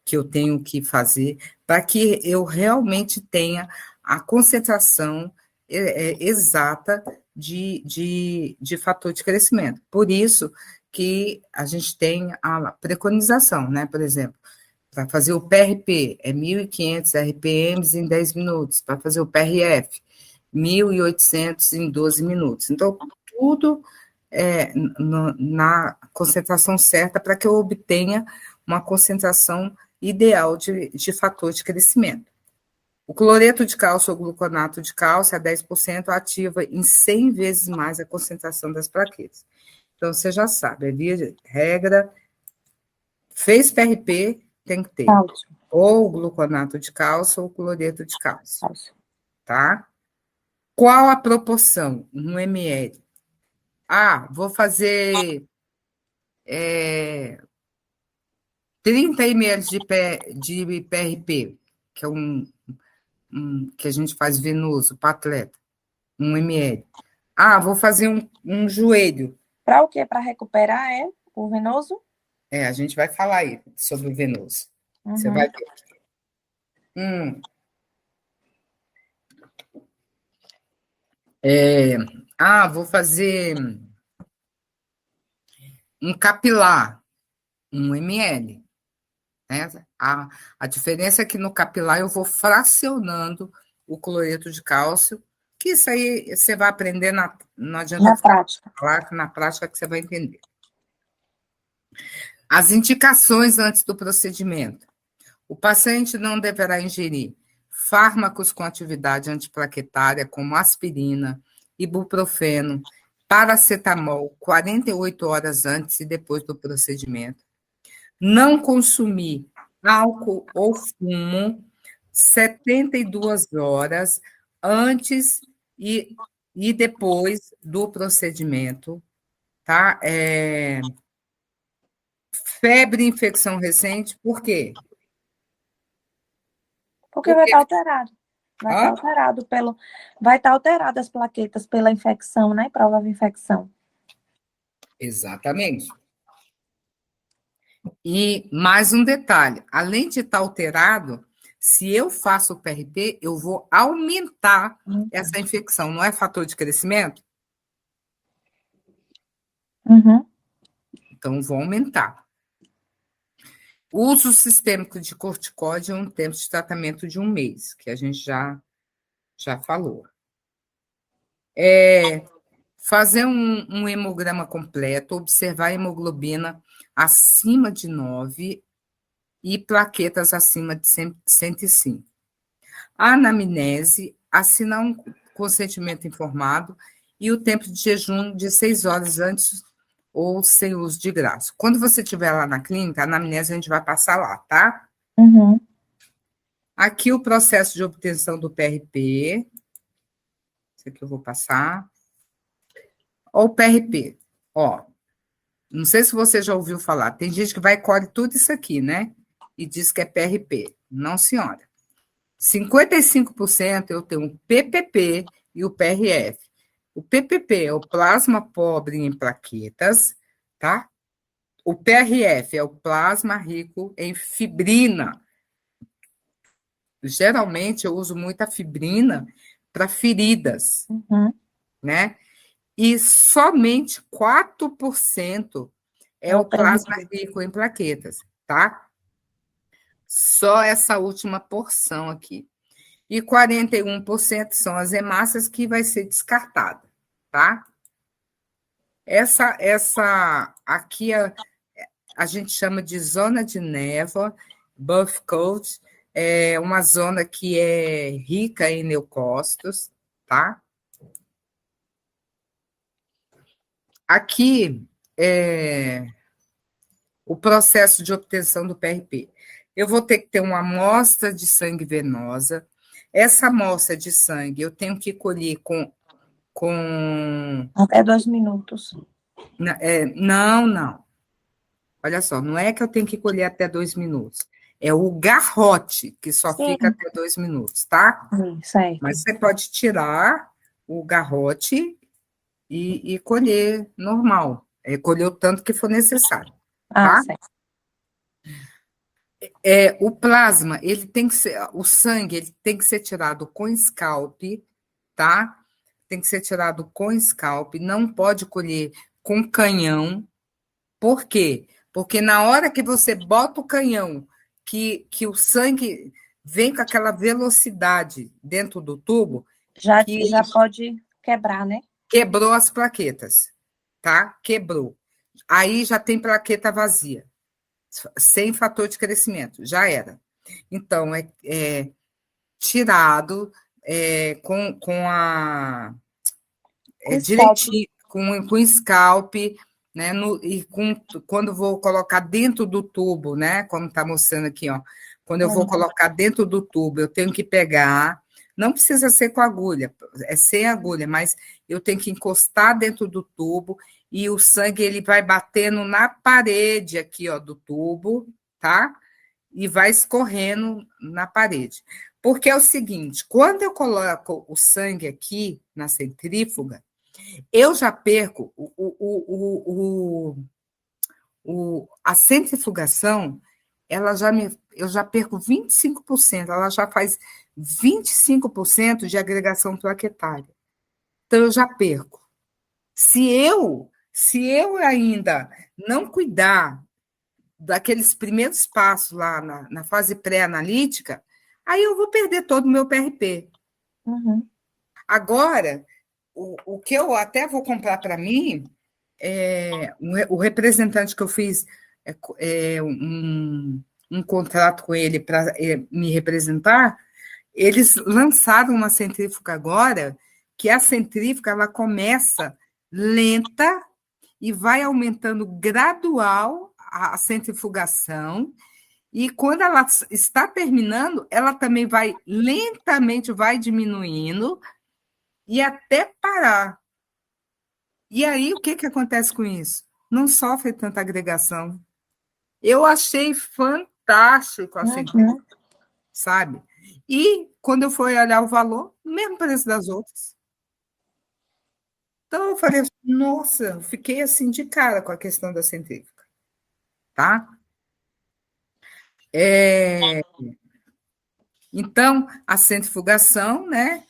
que eu tenho que fazer para que eu realmente tenha a concentração exata de fator de crescimento. Por isso que a gente tem a preconização, né? Por exemplo, para fazer o PRP, é 1.500 RPMs em 10 minutos. Para fazer o PRF, 1.800 em 12 minutos. Então, tudo na concentração certa para que eu obtenha uma concentração ideal de fator de crescimento. O cloreto de cálcio ou gluconato de cálcio a 10% ativa em 100 vezes mais a concentração das plaquetas. Então, você já sabe, é via de regra, fez PRP, tem que ter Cálcio. ou gluconato de cálcio ou cloreto de cálcio, Cálcio. tá? Qual a proporção? 1 ml. Vou fazer 30 ml de PRP, que é que a gente faz venoso para atleta, 1 ml. Vou fazer um joelho. Para o quê? Para recuperar, o venoso? A gente vai falar aí sobre o venoso. Você vai Uhum. ver. Hum. Vou fazer um capilar, 1 ml. Né? A diferença é que no capilar eu vou fracionando o cloreto de cálcio, que isso aí você vai aprender, não adianta Na ficar prática. claro que na prática que você vai entender. As indicações antes do procedimento. O paciente não deverá ingerir fármacos com atividade antiplaquetária, como aspirina, ibuprofeno, paracetamol, 48 horas antes e depois do procedimento. Não consumir álcool ou fumo 72 horas antes e depois do procedimento, tá? Febre e infecção recente, por quê? Porque vai Porque, estar alterado. Vai estar hã? alterado Vai estar alterado as plaquetas pela infecção, né? Provável infecção. Exatamente. E mais um detalhe, além de estar alterado, se eu faço o PRP, eu vou aumentar essa infecção, não é fator de crescimento? Uhum. Então, vou aumentar. O uso sistêmico de corticóide é um tempo de tratamento de 1 mês, que a gente já falou. fazer um hemograma completo, observar a hemoglobina acima de 9 e plaquetas acima de 105. A anamnese, assinar um consentimento informado e o tempo de jejum de 6 horas antes ou sem uso de graça. Quando você estiver lá na clínica, a anamnese a gente vai passar lá, tá? Uhum. Aqui o processo de obtenção do PRP. Isso aqui eu vou passar. Ó, o PRP. Ó, não sei se você já ouviu falar. Tem gente que vai e colhe tudo isso aqui, né? E diz que é PRP. Não, senhora. 55% eu tenho o PPP e o PRF. O PPP é o plasma pobre em plaquetas, tá? O PRF é o plasma rico em fibrina. Geralmente eu uso muita fibrina para feridas, Uhum. né? E somente 4% é É o o plasma PRP. rico em plaquetas, tá? Só essa última porção aqui. E 41% são as hemácias que vai ser descartada, tá? Essa aqui a gente chama de zona de névoa, buff coat, é uma zona que é rica em leucócitos, tá? Aqui é o processo de obtenção do PRP. Eu vou ter que ter uma amostra de sangue venosa. Essa amostra de sangue eu tenho que colher com Até 2 minutos. não, não. Olha só, não é que eu tenho que colher até 2 minutos. É o garrote que só fica Sim, até 2 minutos, tá? sim, certo. Mas você pode tirar o garrote e colher normal. Colher o tanto que for necessário, Ah, tá? certo. O plasma, ele tem que ser, o sangue, ele tem que ser tirado com scalp, tá? Tem que ser tirado com scalp, não pode colher com canhão. Por quê? Porque na hora que você bota o canhão, que o sangue vem com aquela velocidade dentro do tubo, que Já pode quebrar, né? quebrou as plaquetas, tá? Quebrou. Aí já tem plaqueta vazia, sem fator de crescimento, já era. Então, é tirado com a Com scalp. direitinho, com scalp, né? E quando vou colocar dentro do tubo, né? Como está mostrando aqui, ó. Quando eu vou colocar dentro do tubo, eu tenho que pegar. Não precisa ser com agulha, é sem agulha, mas eu tenho que encostar dentro do tubo e o sangue ele vai batendo na parede aqui, ó, do tubo, tá? E vai escorrendo na parede. Porque é o seguinte, quando eu coloco o sangue aqui na centrífuga, eu já perco a centrifugação, eu já perco 25%, ela já faz 25% de agregação plaquetária. Então, eu já perco. Se eu ainda não cuidar daqueles primeiros passos lá na fase pré-analítica, aí eu vou perder todo o meu PRP. Uhum. Agora, o que eu até vou comprar para mim, o representante que eu fiz um contrato com ele para me representar, eles lançaram uma centrífuga agora, que a centrífuga ela começa lenta e vai aumentando gradual a centrifugação, e quando ela está terminando, ela também vai lentamente vai diminuindo e até parar. E aí, o que, que acontece com isso? Não sofre tanta agregação. Eu achei fantástico a centrífuga, Uhum. sabe? E quando eu fui olhar o valor, mesmo preço das outras. Então, eu falei, nossa, eu fiquei assim de cara com a questão da centrífuga, tá? Então, a centrifugação, né?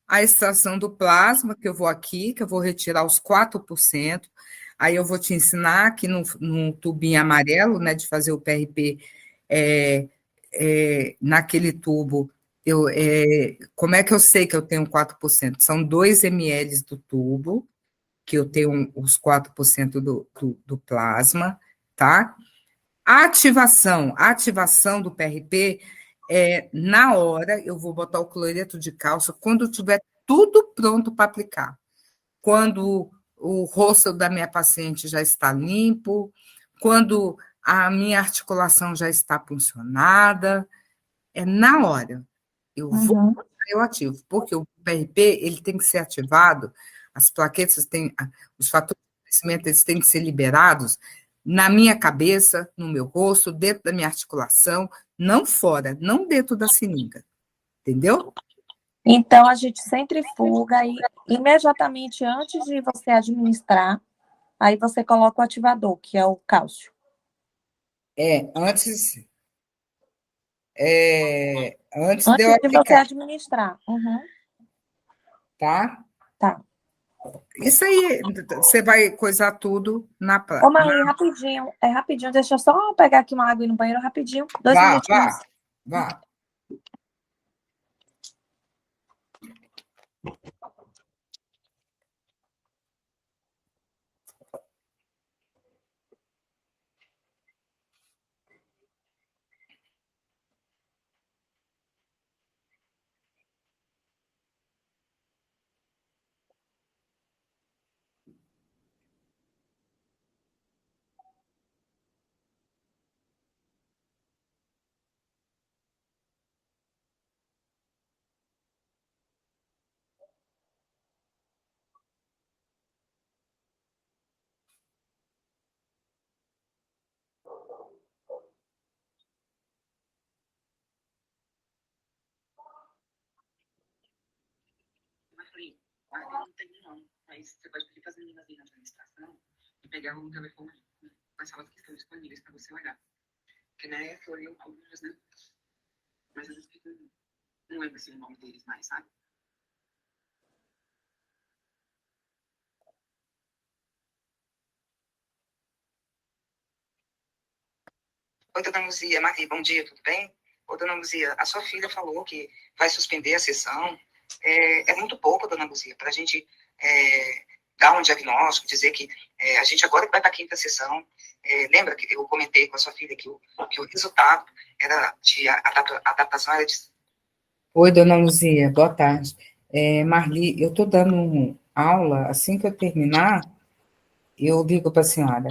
A extração do plasma, que eu vou aqui, que eu vou retirar os 4%. Aí eu vou te ensinar aqui no tubinho amarelo, né, de fazer o PRP naquele tubo. Como é que eu sei que eu tenho 4%? São 2 ml do tubo, que eu tenho os 4% do plasma, tá? A ativação do PRP na hora, eu vou botar o cloreto de cálcio quando tiver tudo pronto para aplicar. Quando o rosto da minha paciente já está limpo, quando a minha articulação já está funcionada, na hora. Eu ativo, porque o PRP ele tem que ser ativado, as plaquetas têm, os fatores de crescimento eles têm que ser liberados na minha cabeça, no meu rosto, dentro da minha articulação, não fora, não dentro da seringa, entendeu? Então, a gente centrifuga e imediatamente antes de você administrar, aí você coloca o ativador, que é o cálcio. Antes de Antes eu de você aplicar, administrar. tá? Tá. Isso aí, você vai coisar tudo na Ô, prática. Marli, rapidinho, deixa eu só pegar aqui uma água e ir no banheiro rapidinho, 2 minutinhos. Vá. Mas falei, não tem não. Mas você pode pedir para as meninas aí na administração e pegar um telefone com as salas que estão disponíveis para você olhar. Porque na época eu olhei alguns, né? Mas às vezes não lembro assim, o nome deles mais, sabe? Oi, dona Luzia. Maria, bom dia, tudo bem? Ô, dona Luzia, a sua filha falou que vai suspender a sessão. É muito pouco, dona Luzia, para a gente dar um diagnóstico, dizer que a gente agora vai para a quinta sessão. Lembra que eu comentei com a sua filha que o resultado era de adaptação era de... Oi, dona Luzia, boa tarde. Marli, eu estou dando aula, assim que eu terminar, eu ligo para a senhora.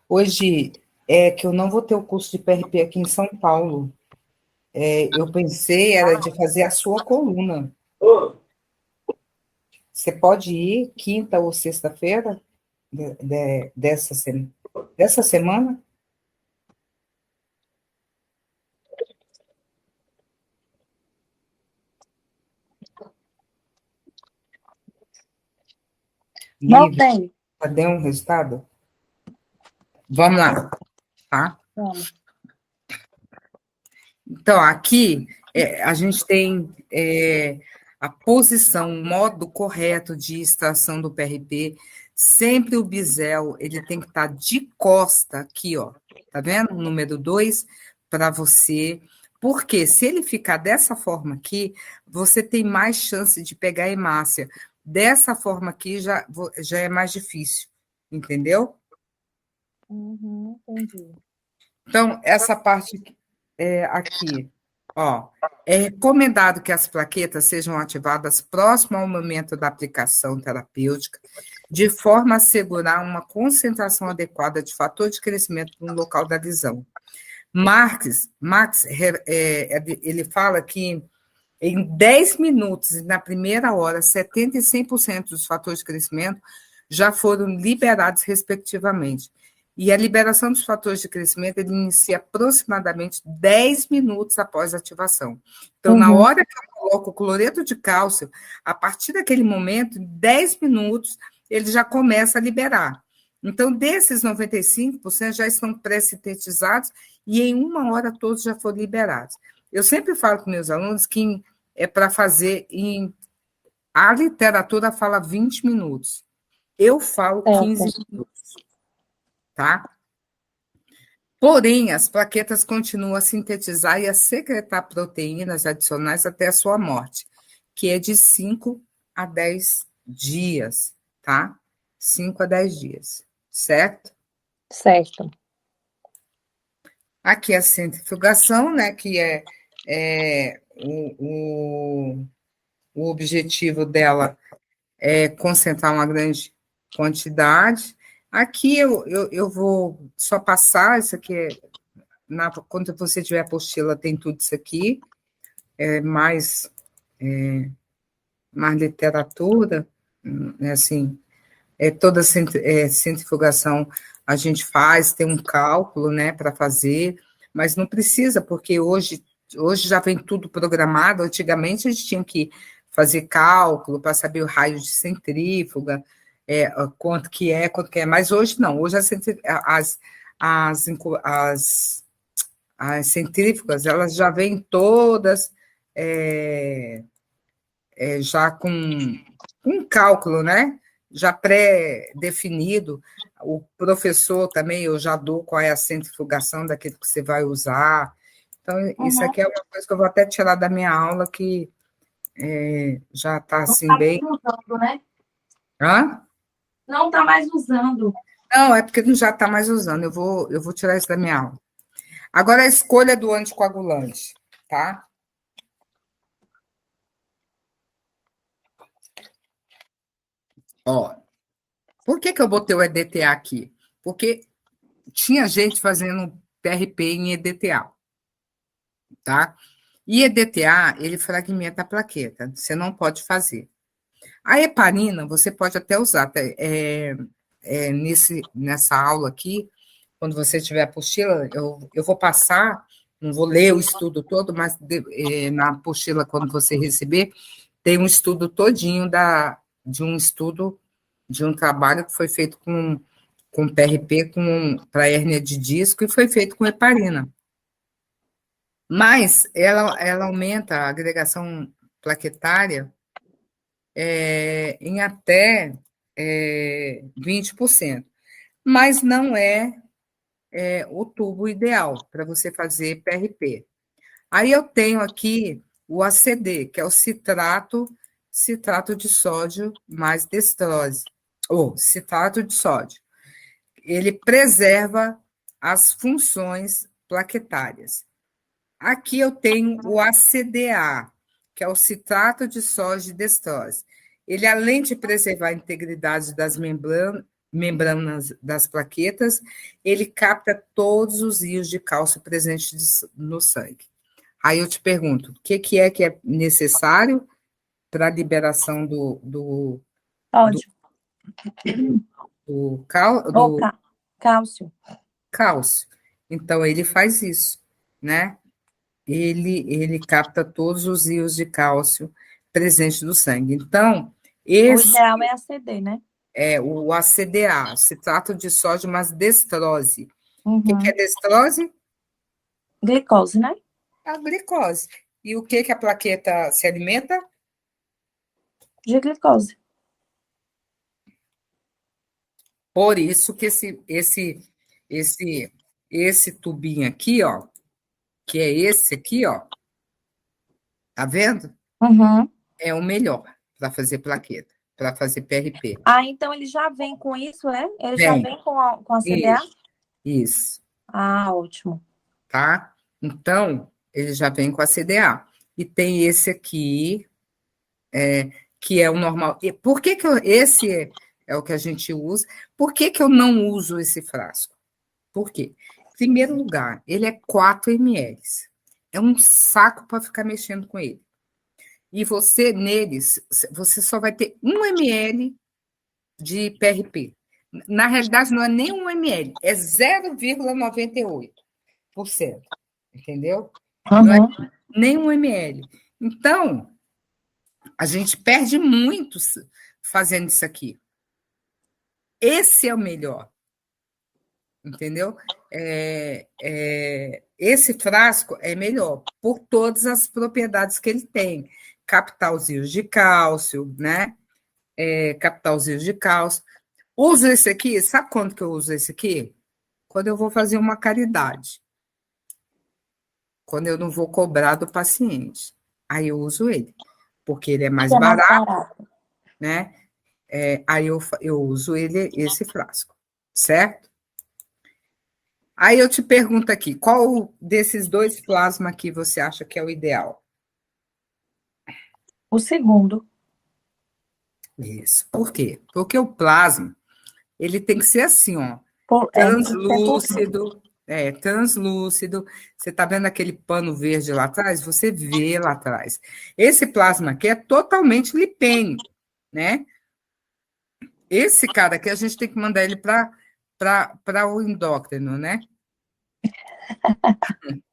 Hoje é que eu não vou ter o curso de PRP aqui em São Paulo. Eu pensei era de fazer a sua coluna. Você pode ir quinta ou sexta-feira dessa semana? Voltei. Deu um resultado? Vamos lá, tá? Vamos. Então, aqui a gente tem a posição, o modo correto de extração do PRP. Sempre o bisel, ele tem que estar de costa aqui, ó. Tá vendo? Número 2, para você. Porque se ele ficar dessa forma aqui, você tem mais chance de pegar hemácia. Dessa forma aqui já é mais difícil, entendeu? Entendi. Então, essa parte aqui, ó, é recomendado que as plaquetas sejam ativadas próximo ao momento da aplicação terapêutica, de forma a assegurar uma concentração adequada de fator de crescimento no local da lesão. Marx ele fala que em 10 minutos, na primeira hora, 70% e 100% dos fatores de crescimento já foram liberados, respectivamente. E a liberação dos fatores de crescimento ele inicia aproximadamente 10 minutos após a ativação. Então, na hora que eu coloco o cloreto de cálcio, a partir daquele momento, em 10 minutos, ele já começa a liberar. Então, desses 95% já estão pré-sintetizados e em 1 hora todos já foram liberados. Eu sempre falo com meus alunos que é para fazer a literatura fala 20 minutos. Eu falo 15 minutos, tá? Porém, as plaquetas continuam a sintetizar e a secretar proteínas adicionais até a sua morte, que é de 5 a 10 dias, tá? 5 a 10 dias, certo? Certo. Aqui a centrifugação, né, que o objetivo dela é concentrar uma grande quantidade. Aqui eu vou só passar, isso aqui quando você tiver apostila, tem tudo isso aqui, mais literatura, assim, toda centrifugação a gente faz, tem um cálculo, né, para fazer, mas não precisa, porque hoje já vem tudo programado. Antigamente a gente tinha que fazer cálculo para saber o raio de centrífuga, quanto que é, mas hoje não, hoje as centrífugas, elas já vêm todas já com um cálculo, né? Já pré-definido. O professor também, eu já dou qual é a centrifugação daquilo que você vai usar. Então, isso aqui é uma coisa que eu vou até tirar da minha aula, que já está assim bem. Não está mais usando, né? Hã? Não está mais usando. Não, é porque não já está mais usando. Eu vou tirar isso da minha aula. Agora, a escolha do anticoagulante, tá? Ó, por que eu botei o EDTA aqui? Porque tinha gente fazendo PRP em EDTA, tá? E EDTA, ele fragmenta a plaqueta, você não pode fazer. A heparina, você pode até usar, nessa aula aqui, quando você tiver apostila, eu vou passar, não vou ler o estudo todo, mas na apostila, quando você receber, tem um estudo todinho de um trabalho que foi feito com PRP para hérnia de disco e foi feito com heparina. Mas ela aumenta a agregação plaquetária em até 20%. Mas não é o tubo ideal para você fazer PRP. Aí eu tenho aqui o ACD, que é o citrato de sódio mais destrose, ou citrato de sódio. Ele preserva as funções plaquetárias. Aqui eu tenho o ACDA, que é o citrato de sódio destrose. Ele, além de preservar a integridade das membranas das plaquetas, ele capta todos os íons de cálcio presentes no sangue. Aí eu te pergunto, o que é necessário para a liberação do cálcio. Cálcio. Então, ele faz isso, né? Ele capta todos os íons de cálcio presentes no sangue. Então, O ideal é ACD, né? É o ACDA, citrato de sódio mais destrose. Uhum. O que é destrose? Glicose, né? A glicose. E o que a plaqueta se alimenta? De glicose. Por isso que esse tubinho aqui, ó, que é esse aqui, ó, tá vendo? Uhum. É o melhor para fazer plaqueta, para fazer PRP. Ah, então ele já vem com isso, é? Ele já vem com a CDA? Isso. Ah, ótimo. Tá? Então, ele já vem com a CDA. E tem esse aqui, que é o normal. E por que esse é o que a gente usa? Por que eu não uso esse frasco? Por quê? Em primeiro lugar, ele é 4 ml. É um saco para ficar mexendo com ele. E você, neles, você só vai ter 1 ml de PRP. Na realidade, não é nem 1 ml, é 0,98%. Entendeu? Uhum. Não é nem 1 ml. Então, a gente perde muito fazendo isso aqui. Esse é o melhor. Entendeu? Esse frasco é melhor por todas as propriedades que ele tem. Captar os íons de cálcio, né? Captar os íons de cálcio. Uso esse aqui, sabe quando que eu uso esse aqui? Quando eu vou fazer uma caridade. Quando eu não vou cobrar do paciente. Aí eu uso ele, porque ele é mais Que é mais barato, barato. né? Aí eu uso ele, esse frasco, certo? Aí eu te pergunto aqui, qual desses dois plasmas aqui você acha que é o ideal? O segundo. Isso. Por quê? Porque o plasma, ele tem que ser assim, ó, Tem que ser por dentro. translúcido. Você está vendo aquele pano verde lá atrás? Você vê lá atrás. Esse plasma aqui é totalmente lipênico, né? Esse cara aqui, a gente tem que mandar ele para o endócrino, né?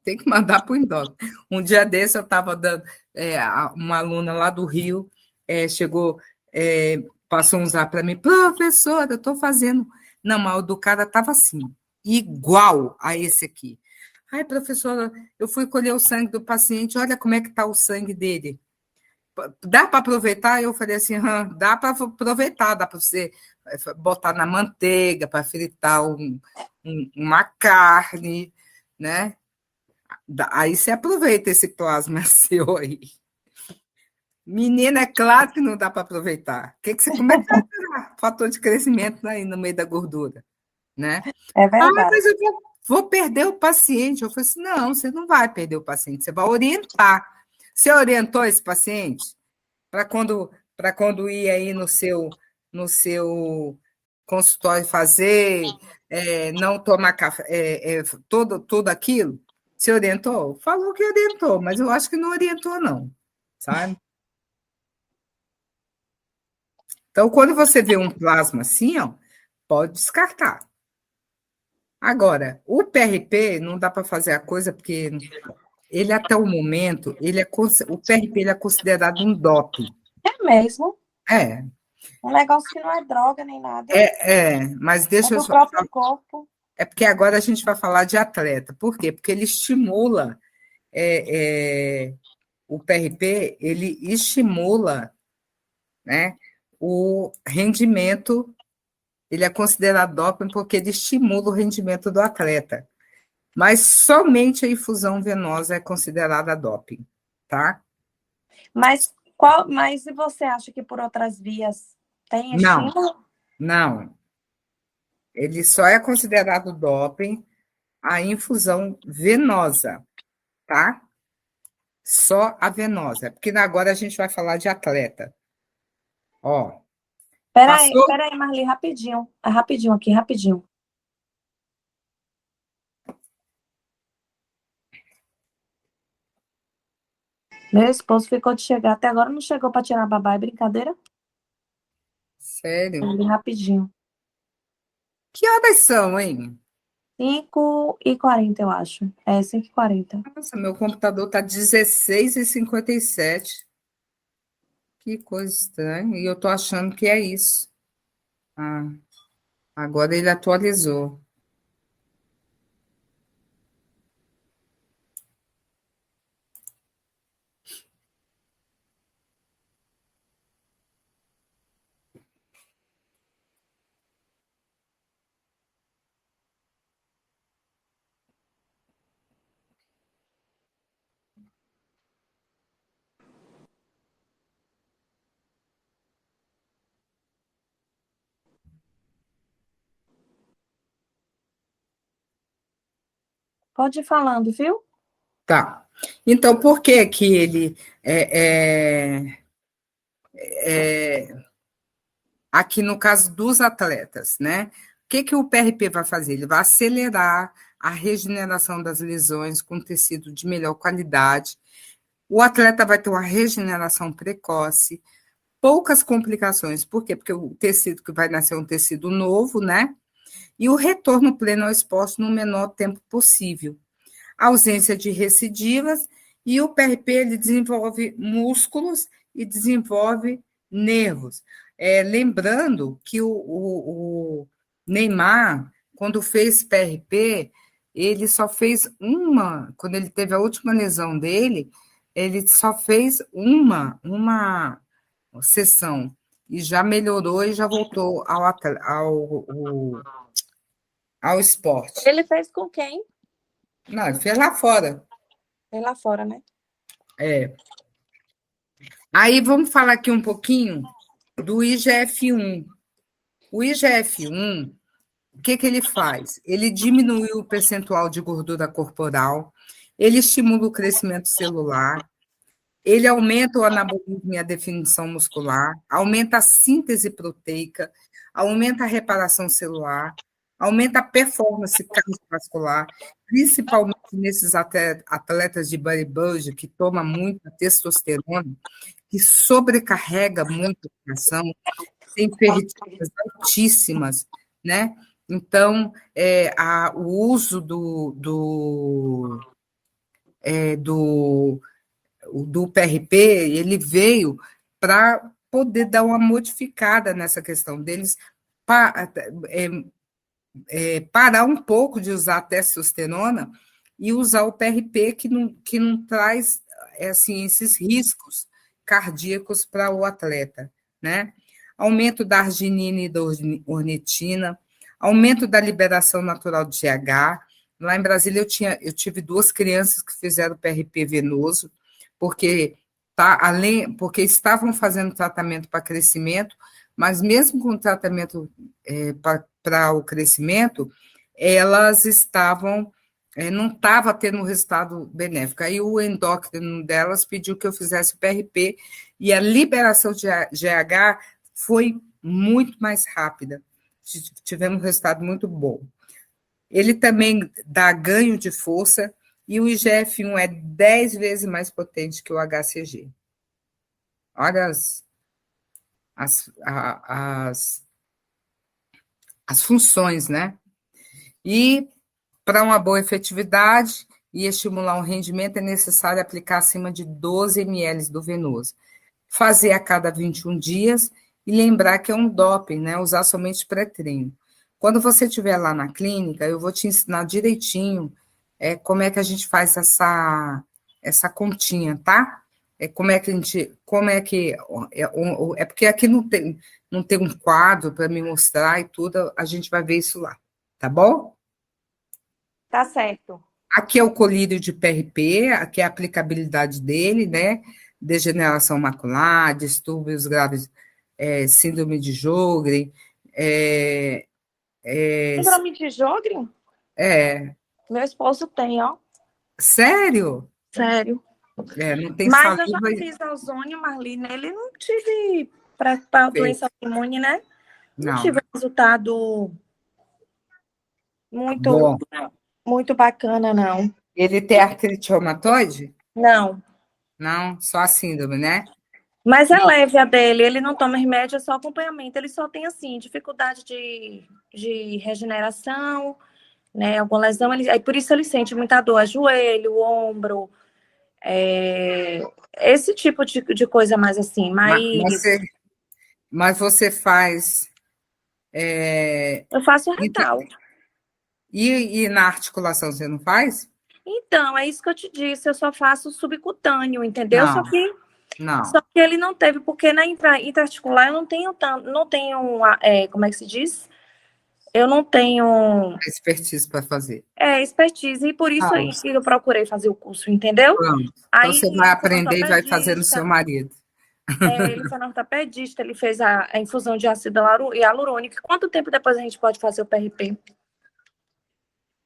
Tem que mandar para o endócrino. Um dia desse eu estava dando, uma aluna lá do Rio, chegou, passou um zap para mim, professora, eu estou fazendo. Não, mas o do cara estava assim, igual a esse aqui. Ai, professora, eu fui colher o sangue do paciente, olha como é que está o sangue dele. Dá para aproveitar? Eu falei assim, dá para aproveitar, dá para você botar na manteiga, para fritar uma carne, né? Aí você aproveita esse plasma seu aí. Menina, é claro que não dá para aproveitar. Como é que vai tirar fator de crescimento aí no meio da gordura, né? É Ah, verdade. mas eu vou perder o paciente. Eu falei assim, não, você não vai perder o paciente, você vai orientar. Você orientou esse paciente para quando ir aí no seu consultório fazer, não tomar café, tudo aquilo? Você orientou? Falou que orientou, mas eu acho que não orientou, não, sabe? Então, quando você vê um plasma assim, ó, pode descartar. Agora, o PRP não dá para fazer a coisa porque ele, até o momento, o PRP ele é considerado um doping. É mesmo. É, Um negócio que não é droga nem nada. mas É deixa eu do só. próprio corpo. É porque agora a gente vai falar de atleta. Por quê? Porque ele estimula, o PRP, ele estimula, né, o rendimento, ele é considerado doping porque ele estimula o rendimento do atleta. Mas somente a infusão venosa é considerada doping, tá? Mas e você acha que por outras vias tem Não, estímulo? não. Ele só é considerado doping a infusão venosa, tá? Só a venosa, porque agora a gente vai falar de atleta. Ó, passou? Peraí, Marli, rapidinho. Rapidinho aqui, rapidinho. Meu esposo ficou de chegar até agora, não chegou para tirar a babá, é brincadeira? Sério? Ali, rapidinho. Que horas são, hein? 5h40, eu acho. É, 5h40. Nossa, meu computador tá 16h57. Que coisa estranha. E eu tô achando que é isso. Ah, agora ele atualizou. Pode ir falando, viu? Tá. Então, por que que ele aqui no caso dos atletas, né? O que que o PRP vai fazer? Ele vai acelerar a regeneração das lesões com tecido de melhor qualidade. O atleta vai ter uma regeneração precoce, poucas complicações. Por quê? Porque o tecido que vai nascer é um tecido novo, né? E o retorno pleno ao esporte no menor tempo possível. Ausência de recidivas e o PRP ele desenvolve músculos e desenvolve nervos. Lembrando que o Neymar, quando fez PRP, ele só fez quando ele teve a última lesão dele, ele só fez uma sessão. e já melhorou e já voltou ao esporte. Ele fez com quem? Não, ele fez lá fora. Fez lá fora, né? É. Aí vamos falar aqui um pouquinho do IGF-1. O IGF-1, o que ele faz? Ele diminui o percentual de gordura corporal, ele estimula o crescimento celular, ele aumenta o anabolismo e a definição muscular, aumenta a síntese proteica, aumenta a reparação celular, aumenta a performance cardiovascular, principalmente nesses atletas de bodybuilding que tomam muita testosterona, que sobrecarrega muito a coração, tem ferritinas altíssimas, né? Então, o uso do PRP, ele veio para poder dar uma modificada nessa questão deles, parar um pouco de usar a testosterona e usar o PRP, que não traz assim, esses riscos cardíacos para o atleta, né? Aumento da arginina e da ornitina, aumento da liberação natural de GH. Lá em Brasília eu tive 2 crianças que fizeram PRP venoso, porque estavam fazendo tratamento para crescimento, mas mesmo com o tratamento para o crescimento, elas não estava tendo um resultado benéfico. Aí o endócrino delas pediu que eu fizesse o PRP e a liberação de GH foi muito mais rápida. Tivemos um resultado muito bom. Ele também dá ganho de força e o IGF-1 é 10 vezes mais potente que o HCG. Olha as funções, né? E para uma boa efetividade e estimular o rendimento, é necessário aplicar acima de 12 ml do venoso. Fazer a cada 21 dias e lembrar que é um doping, né? Usar somente pré-treino. Quando você estiver lá na clínica, eu vou te ensinar direitinho como é que a gente faz essa continha, tá? É porque aqui não tem um quadro para me mostrar e tudo, a gente vai ver isso lá, tá bom? Tá certo. Aqui é o colírio de PRP, aqui é a aplicabilidade dele, né? Degeneração macular, distúrbios graves, síndrome de Sjögren. Síndrome de Sjögren? Meu esposo tem, ó. Sério? Sério. Não tem Mas saliva. eu já fiz ozônio, Marli, ele não tive para doença imune, né? Não tive resultado muito, bom. muito bacana, não. Ele tem artrite reumatoide? Não. Não, só a síndrome, né? Mas é leve a dele, ele não toma remédio, é só acompanhamento. Ele só tem, assim, dificuldade de regeneração, né? Alguma lesão, aí por isso ele sente muita dor, joelho, ombro, esse tipo de coisa mais assim. Mas você faz. Eu faço retal. E na articulação você não faz? Então, é isso que eu te disse, eu só faço subcutâneo, entendeu? Não. Só que ele não teve, porque na intraarticular eu não tenho como é que se diz? Eu não tenho Expertise para fazer. Expertise, e por isso eu procurei fazer o curso, entendeu? Pronto. Então Aí, você vai aprender e vai fazer no seu marido. Ele foi ortopedista, ele fez a infusão de ácido hialurônico. Quanto tempo depois a gente pode fazer o PRP?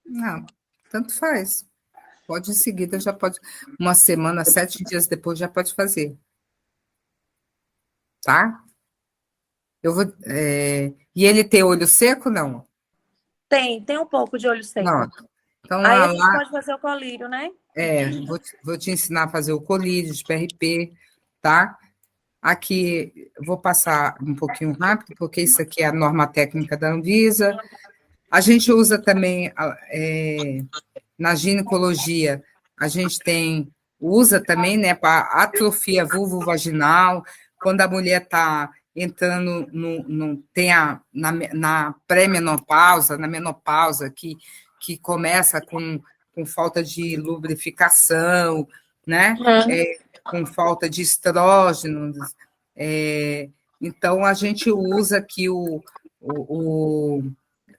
Não, tanto faz. Pode em seguida, já pode. 1 semana, 7 dias depois já pode fazer. Tá? E ele tem olho seco, não? Tem um pouco de olho seco. Não. Então, aí a gente pode fazer o colírio, né? Vou te ensinar a fazer o colírio de PRP, tá? Aqui, vou passar um pouquinho rápido, porque isso aqui é a norma técnica da Anvisa. A gente usa também, na ginecologia, a gente usa também, né, para atrofia vulvovaginal, quando a mulher está entrando na pré-menopausa, na menopausa, que começa com falta de lubrificação, né? Com falta de estrógenos, Então, a gente usa aqui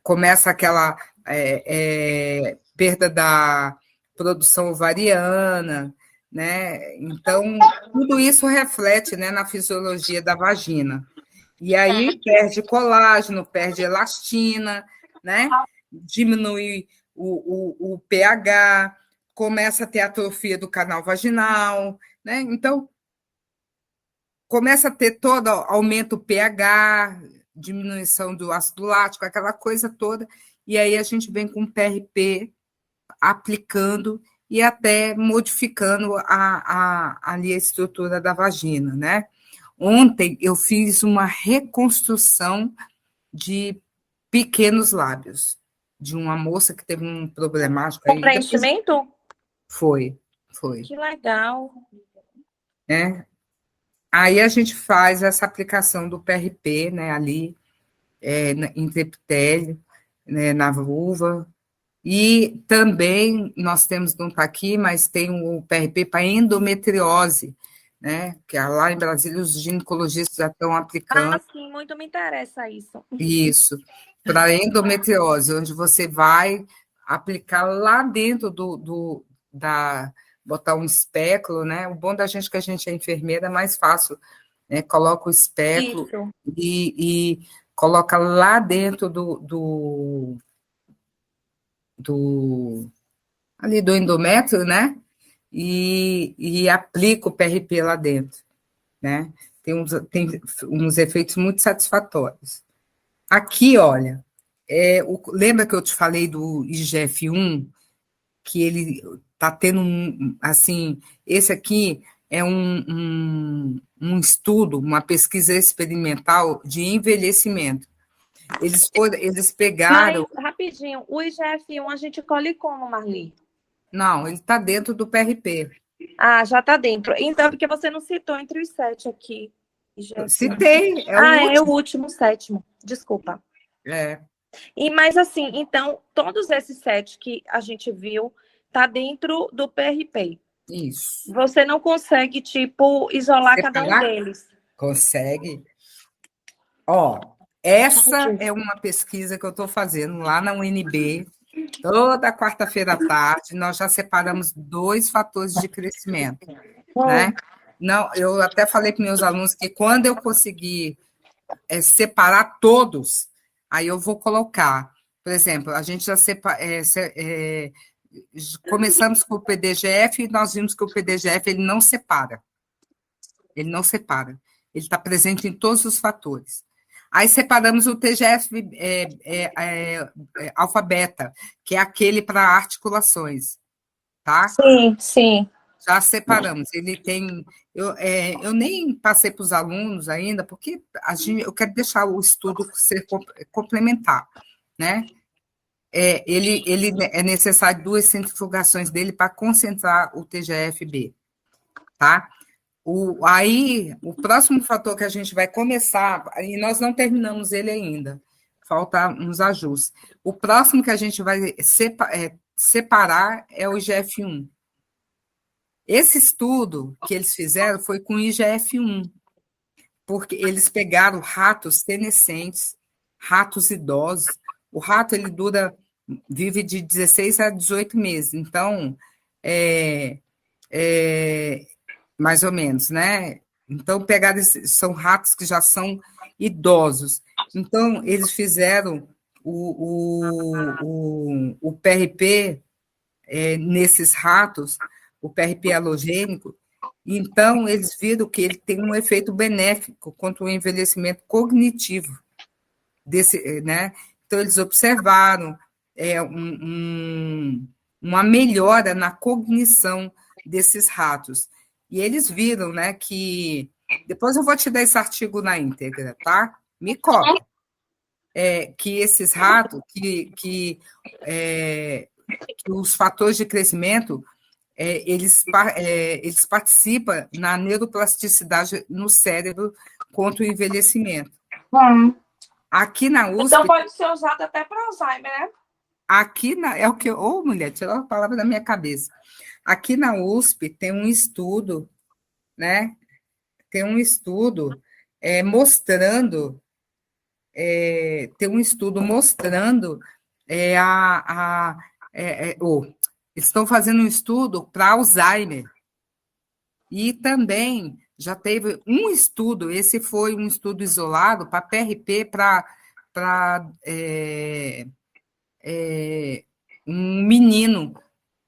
começa aquela perda da produção ovariana, né? Então, tudo isso reflete, né, na fisiologia da vagina. E aí perde colágeno, perde elastina, né? Diminui o pH, começa a ter atrofia do canal vaginal, né? Então, começa a ter todo, aumenta o pH, diminuição do ácido lático, aquela coisa toda, e aí a gente vem com o PRP aplicando e até modificando ali a estrutura da vagina, né? Ontem eu fiz uma reconstrução de pequenos lábios, de uma moça que teve um problemático Com aí. preenchimento? Foi. Que legal. Né? Aí a gente faz essa aplicação do PRP, né, ali, entre epitélio, né, na vulva. E também nós temos, não está aqui, mas tem o PRP para endometriose, né? Que lá em Brasília os ginecologistas já estão aplicando. Sim, muito me interessa isso. Isso, para endometriose, onde você vai aplicar lá dentro botar um espéculo, né? O bom da gente é que a gente é enfermeira, é mais fácil, né? Coloca o espéculo e coloca lá dentro ali do endométrio, né? E aplica o PRP lá dentro, né? Tem uns efeitos muito satisfatórios. Aqui, olha, lembra que eu te falei do IGF-1, que ele está tendo assim, esse aqui é um estudo, uma pesquisa experimental de envelhecimento. Eles pegaram... Mas, rapidinho, o IGF-1 a gente colhe como, Marli? Não, ele está dentro do PRP. Ah, já está dentro. Então, porque você não citou entre os 7 aqui. IGF-1. Citei, é o último, 7º. Desculpa. Mas assim, então, todos esses 7 que a gente viu tá dentro do PRP. Isso. Você não consegue, tipo, isolar cada um deles. Consegue. Essa é uma pesquisa que eu estou fazendo lá na UNB. Toda quarta-feira à tarde, nós já separamos 2 fatores de crescimento, né? Não, eu até falei para meus alunos que quando eu conseguir separar todos, aí eu vou colocar. Por exemplo, a gente já começamos com o PDGF e nós vimos que o PDGF ele não separa. Ele não separa. Ele está presente em todos os fatores. Aí separamos o TGF alfa-beta, que é aquele para articulações, tá? Sim. Já separamos. Ele tem... Eu nem passei para os alunos ainda, porque eu quero deixar o estudo ser complementar, né? Ele é necessário 2 centrifugações dele para concentrar o TGF-B, tá? Aí, o próximo fator que a gente vai começar, e nós não terminamos ele ainda, falta uns ajustes. O próximo que a gente vai separar é o IGF-1. Esse estudo que eles fizeram foi com o IGF-1, porque eles pegaram ratos senescentes, ratos idosos. O rato, ele vive de 16 a 18 meses, então, mais ou menos, né? Então, são ratos que já são idosos. Então, eles fizeram o PRP nesses ratos, o PRP halogênico. Então, eles viram que ele tem um efeito benéfico contra o envelhecimento cognitivo né? Então, eles observaram uma melhora na cognição desses ratos. E eles viram, né, que... Depois eu vou te dar esse artigo na íntegra, tá? Me cobra. Que esses ratos, que os fatores de crescimento, eles participam na neuroplasticidade no cérebro contra o envelhecimento. Aqui na USP... Então, pode ser usado até para Alzheimer, né? É o que... mulher, tirou a palavra da minha cabeça. Aqui na USP tem um estudo, né? Tem um estudo mostrando, tem um estudo mostrando estão fazendo um estudo para Alzheimer. E também já teve um estudo, esse foi um estudo isolado para PRP, para um menino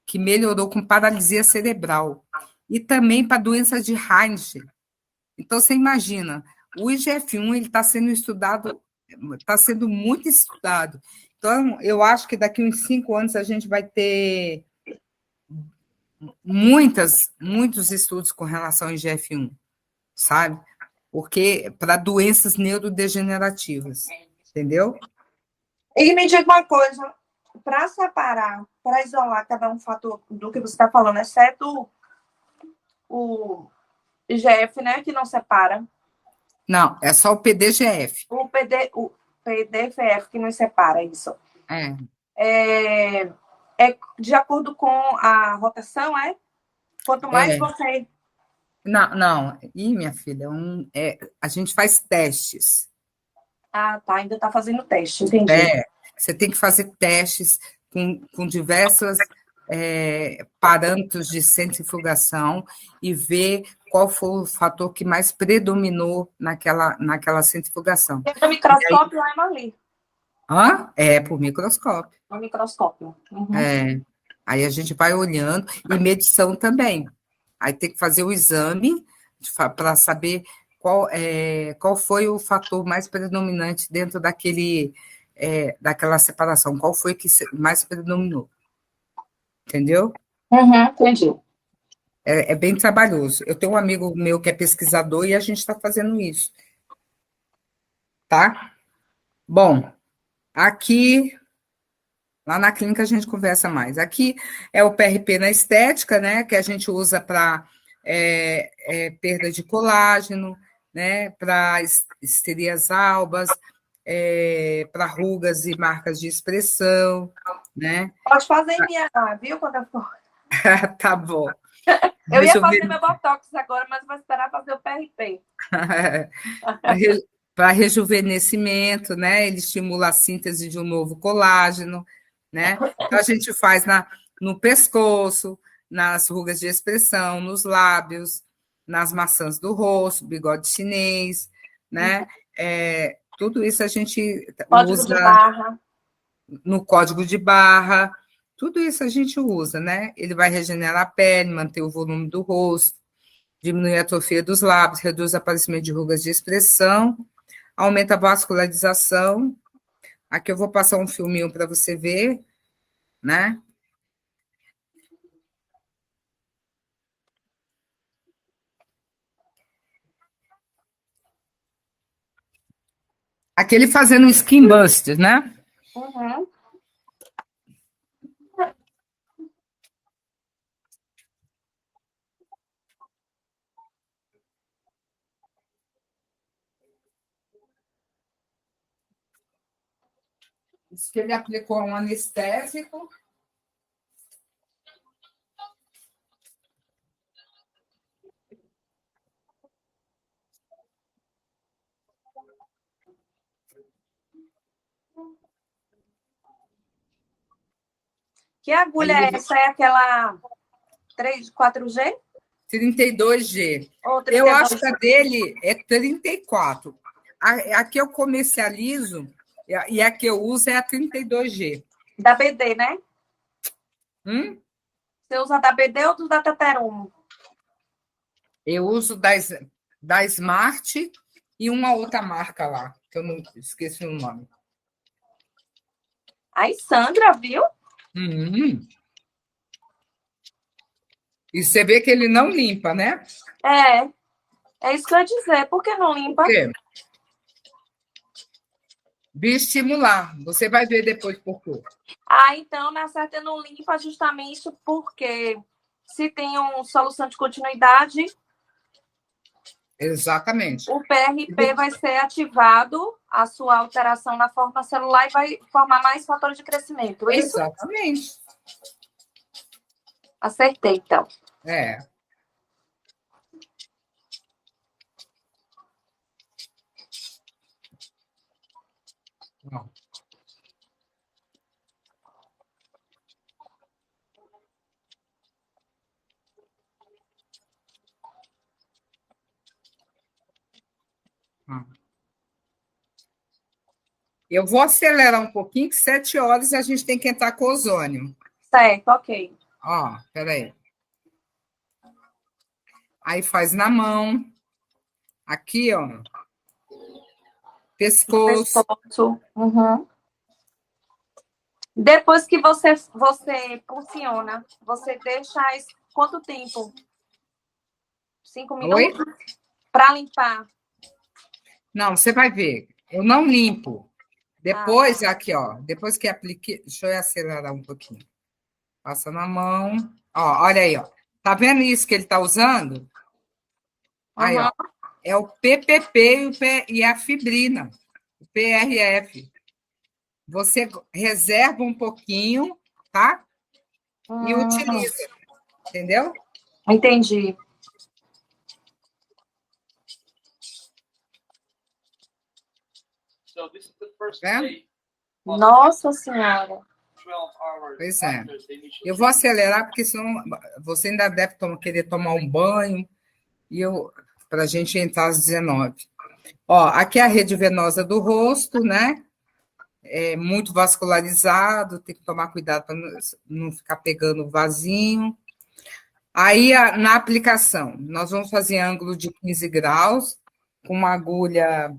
que melhorou com paralisia cerebral. E também para doenças de Heinrich. Então, você imagina, o IGF-1 ele está sendo estudado, está sendo muito estudado. Então, eu acho que daqui a uns 5 anos a gente vai ter muitos estudos com relação ao IGF-1, sabe? Porque para doenças neurodegenerativas, entendeu? E me diga uma coisa, para separar, para isolar cada um fator do que você está falando, exceto o IGF, né, que não separa. Não, é só o PDGF. O PDFF que nos separa, isso. É de acordo com a rotação, é? Quanto mais você... Não. Ih, minha filha, a gente faz testes. Ah, tá, ainda está fazendo teste, entendi. Você tem que fazer testes com diversos parâmetros de centrifugação e ver qual foi o fator que mais predominou naquela centrifugação. Tem o microscópio lá em Mali. Por microscópio. No microscópio. Uhum. Aí a gente vai olhando, e medição também. Aí tem que fazer o exame para saber qual foi o fator mais predominante dentro daquela separação, qual foi que mais predominou. Entendeu? Entendi. É bem trabalhoso. Eu tenho um amigo meu que é pesquisador e a gente está fazendo isso. Tá? Bom, aqui, lá na clínica a gente conversa mais. Aqui é o PRP na estética, né? Que a gente usa para perda de colágeno, né? Para estrias albas, para rugas e marcas de expressão, né? Pode fazer minha, viu? Quando eu for. Tá bom. Eu ia fazer meu botox agora, mas vou esperar fazer o PRP. Para rejuvenescimento, né? Ele estimula a síntese de um novo colágeno, né? Então, a gente faz no pescoço, nas rugas de expressão, nos lábios, nas maçãs do rosto, bigode chinês, né? Tudo isso a gente Código usa de barra. no código de barra, tudo isso a gente usa, né? Ele vai regenerar a pele, manter o volume do rosto, diminui a atrofia dos lábios, reduz o aparecimento de rugas de expressão, aumenta a vascularização. Aqui eu vou passar um filminho para você ver, né? Aquele fazendo um skin buster, né? Isso que ele aplicou um anestésico. Que agulha é essa? É aquela 4G? 32G. Ou 32G? Eu acho que a dele é 34. A que eu comercializo e a que eu uso é a 32G. Da BD, né? Você usa da BD ou da Teterumo? Eu uso da Smart e uma outra marca lá, que eu não esqueci o nome. Aí, Sandra, viu? E você vê que ele não limpa, né? É isso que eu ia dizer. Por que não limpa? Por quê? Bioestimular. Você vai ver depois por quê. Então, na certa, não limpa justamente porque se tem uma solução de continuidade... Exatamente. O PRP vai ser ativado, a sua alteração na forma celular, e vai formar mais fatores de crescimento. Isso? Exatamente. Acertei, então. Ó. Ó. Eu vou acelerar um pouquinho, que 7 horas a gente tem que entrar com ozônio. Certo, ok. Ó, peraí. Aí faz na mão. Aqui, ó. Pescoço. Pescoço. Uhum. Depois que você funciona, você deixa quanto tempo? 5 Oi? minutos? Para limpar. Não, você vai ver. Eu não limpo. Depois, tá. aqui, ó. Depois que aplique. Deixa eu acelerar um pouquinho. Passa na mão. Ó, olha aí, ó. Tá vendo isso que ele tá usando? Aí, ó. É o PPP e a fibrina. O PRF. Você reserva um pouquinho, tá? E utiliza. Entendeu? Entendi. Vendo? Nossa Senhora. Pois é. Eu vou acelerar, porque senão você ainda deve querer tomar um banho e para a gente entrar às 19. Ó, aqui é a rede venosa do rosto, né? É muito vascularizado, tem que tomar cuidado para não ficar pegando vasinho. Aí, na aplicação, nós vamos fazer ângulo de 15 graus, com uma agulha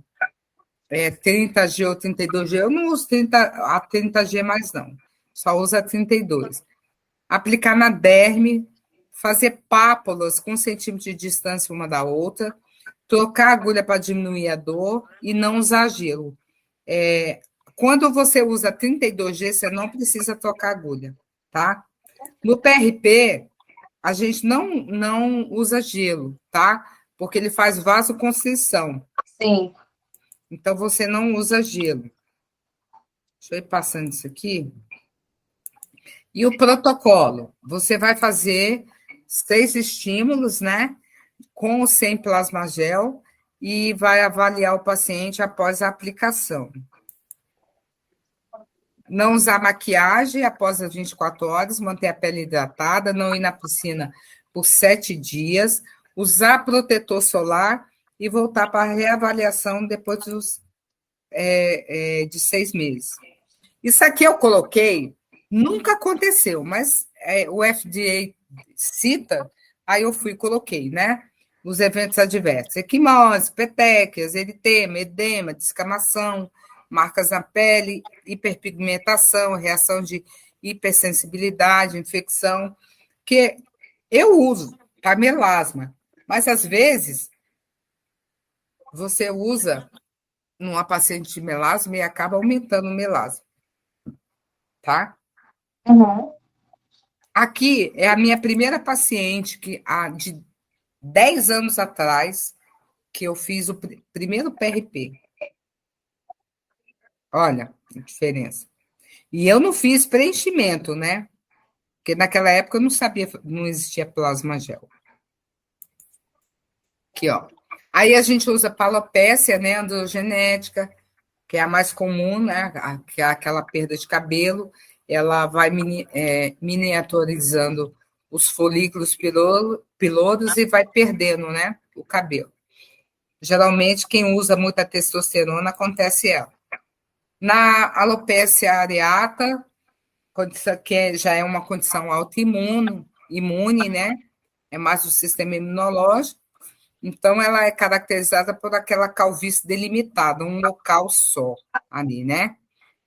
30G ou 32G. Eu não uso a 30G mais, não. Só uso a 32. Aplicar na derme, fazer pápulas com 1 centímetro de distância uma da outra, trocar a agulha para diminuir a dor e não usar gelo. Quando você usa 32G, você não precisa trocar a agulha, tá? No PRP, a gente não usa gelo, tá? Porque ele faz vasoconstrição. Sim. Então, você não usa gelo. Deixa eu ir passando isso aqui. E o protocolo? Você vai fazer 6 estímulos, né? Com ou sem plasmagel, e vai avaliar o paciente após a aplicação. Não usar maquiagem após as 24 horas, manter a pele hidratada, não ir na piscina por 7 dias, usar protetor solar e voltar para a reavaliação depois de 6 meses. Isso aqui eu coloquei, nunca aconteceu, mas o FDA cita, aí eu fui e coloquei, né? Os eventos adversos: equimose, petequias, eritema, edema, descamação, marcas na pele, hiperpigmentação, reação de hipersensibilidade, infecção, que eu uso para melasma, mas às vezes você usa numa paciente de melasma e acaba aumentando o melasma, tá? Uhum. Aqui é a minha primeira paciente que de 10 anos atrás que eu fiz o primeiro PRP. Olha a diferença. E eu não fiz preenchimento, né? Porque naquela época eu não sabia, não existia plasma gel. Aqui, ó. Aí a gente usa palopécia, né, androgenética, que é a mais comum, né, que é aquela perda de cabelo. Ela vai miniaturizando os folículos pilosos e vai perdendo, né, o cabelo. Geralmente, quem usa muita testosterona, acontece ela. Na alopécia areata, que já é uma condição autoimune, né? É mais do sistema imunológico. Então, ela é caracterizada por aquela calvície delimitada, um local só ali, né?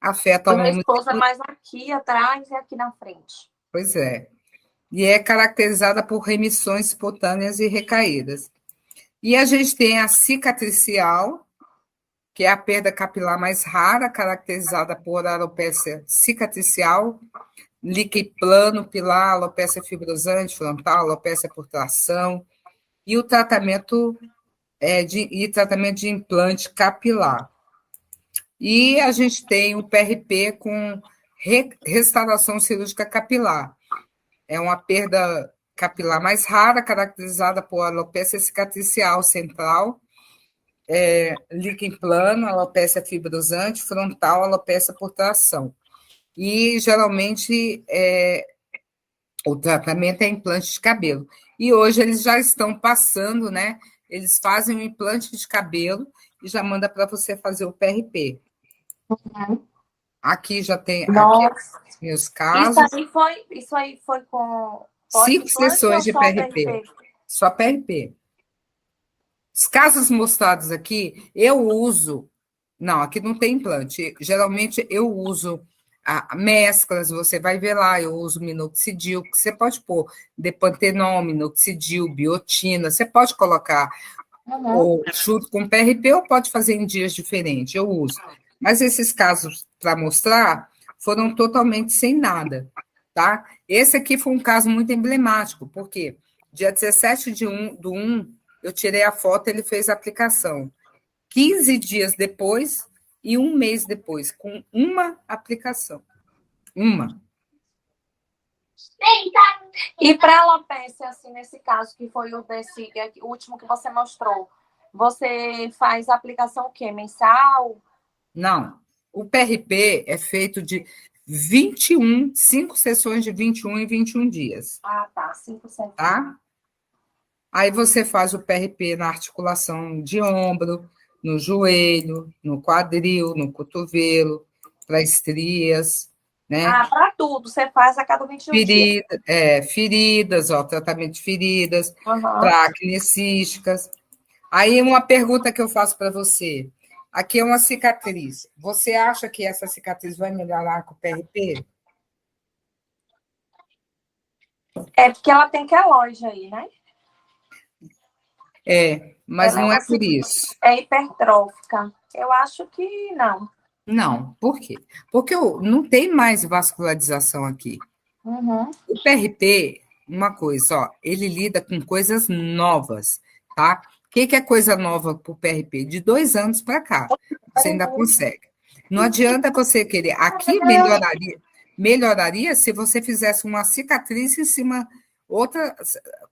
Afeta A o minha número. esposa mais aqui atrás e aqui na frente. Pois é. E é caracterizada por remissões espontâneas e recaídas. E a gente tem a cicatricial, que é a perda capilar mais rara, caracterizada por alopecia cicatricial, líquen pilar, alopecia fibrosante frontal, alopecia por tração, e o tratamento tratamento de implante capilar. E a gente tem o PRP com restauração cirúrgica capilar. É uma perda capilar mais rara, caracterizada por alopecia cicatricial central, líquen plano, alopecia fibrosante, frontal, alopecia por tração. E, geralmente, o tratamento é implante de cabelo. E hoje eles já estão passando, né? Eles fazem um implante de cabelo e já manda para você fazer o PRP. Aqui já tem aqui Nossa, meus casos. isso aí foi com 5 pós-implante ou sessões de só o PRP. PRP? Só PRP. Os casos mostrados aqui, eu uso. Não, aqui não tem implante. Geralmente eu uso mesclas, você vai ver lá, eu uso minoxidil, que você pode pôr depantenol, minoxidil, biotina, você pode colocar ou junto com PRP ou pode fazer em dias diferentes, eu uso. Mas esses casos, para mostrar, foram totalmente sem nada, tá? Esse aqui foi um caso muito emblemático, porque dia 17 do 1, eu tirei a foto, ele fez a aplicação. 15 dias depois e um mês depois, com uma aplicação. Uma. E para alopecia, assim, nesse caso, que foi o último que você mostrou, você faz a aplicação o quê? Mensal? Não. O PRP é feito de 21, 5 sessões de 21 em 21 dias. Ah, tá. 5%. Tá? Aí você faz o PRP na articulação de ombro, no joelho, no quadril, no cotovelo, para estrias, né? Ah, para tudo. Você faz a cada 21 dias. Feridas, tratamento de feridas, Uhum. para acne císticas. Aí uma pergunta que eu faço para você. Aqui é uma cicatriz. Você acha que essa cicatriz vai melhorar com o PRP? É porque ela tem queloide aí, né? Mas Ela não é por isso. é hipertrófica. Eu acho que não. Não, por quê? Porque não tem mais vascularização aqui. Uhum. O PRP, uma coisa, ó, ele lida com coisas novas, tá? O que é coisa nova para o PRP? De 2 anos para cá, você ainda consegue. Não adianta você querer. Aqui melhoraria se você fizesse uma cicatriz em cima, outra,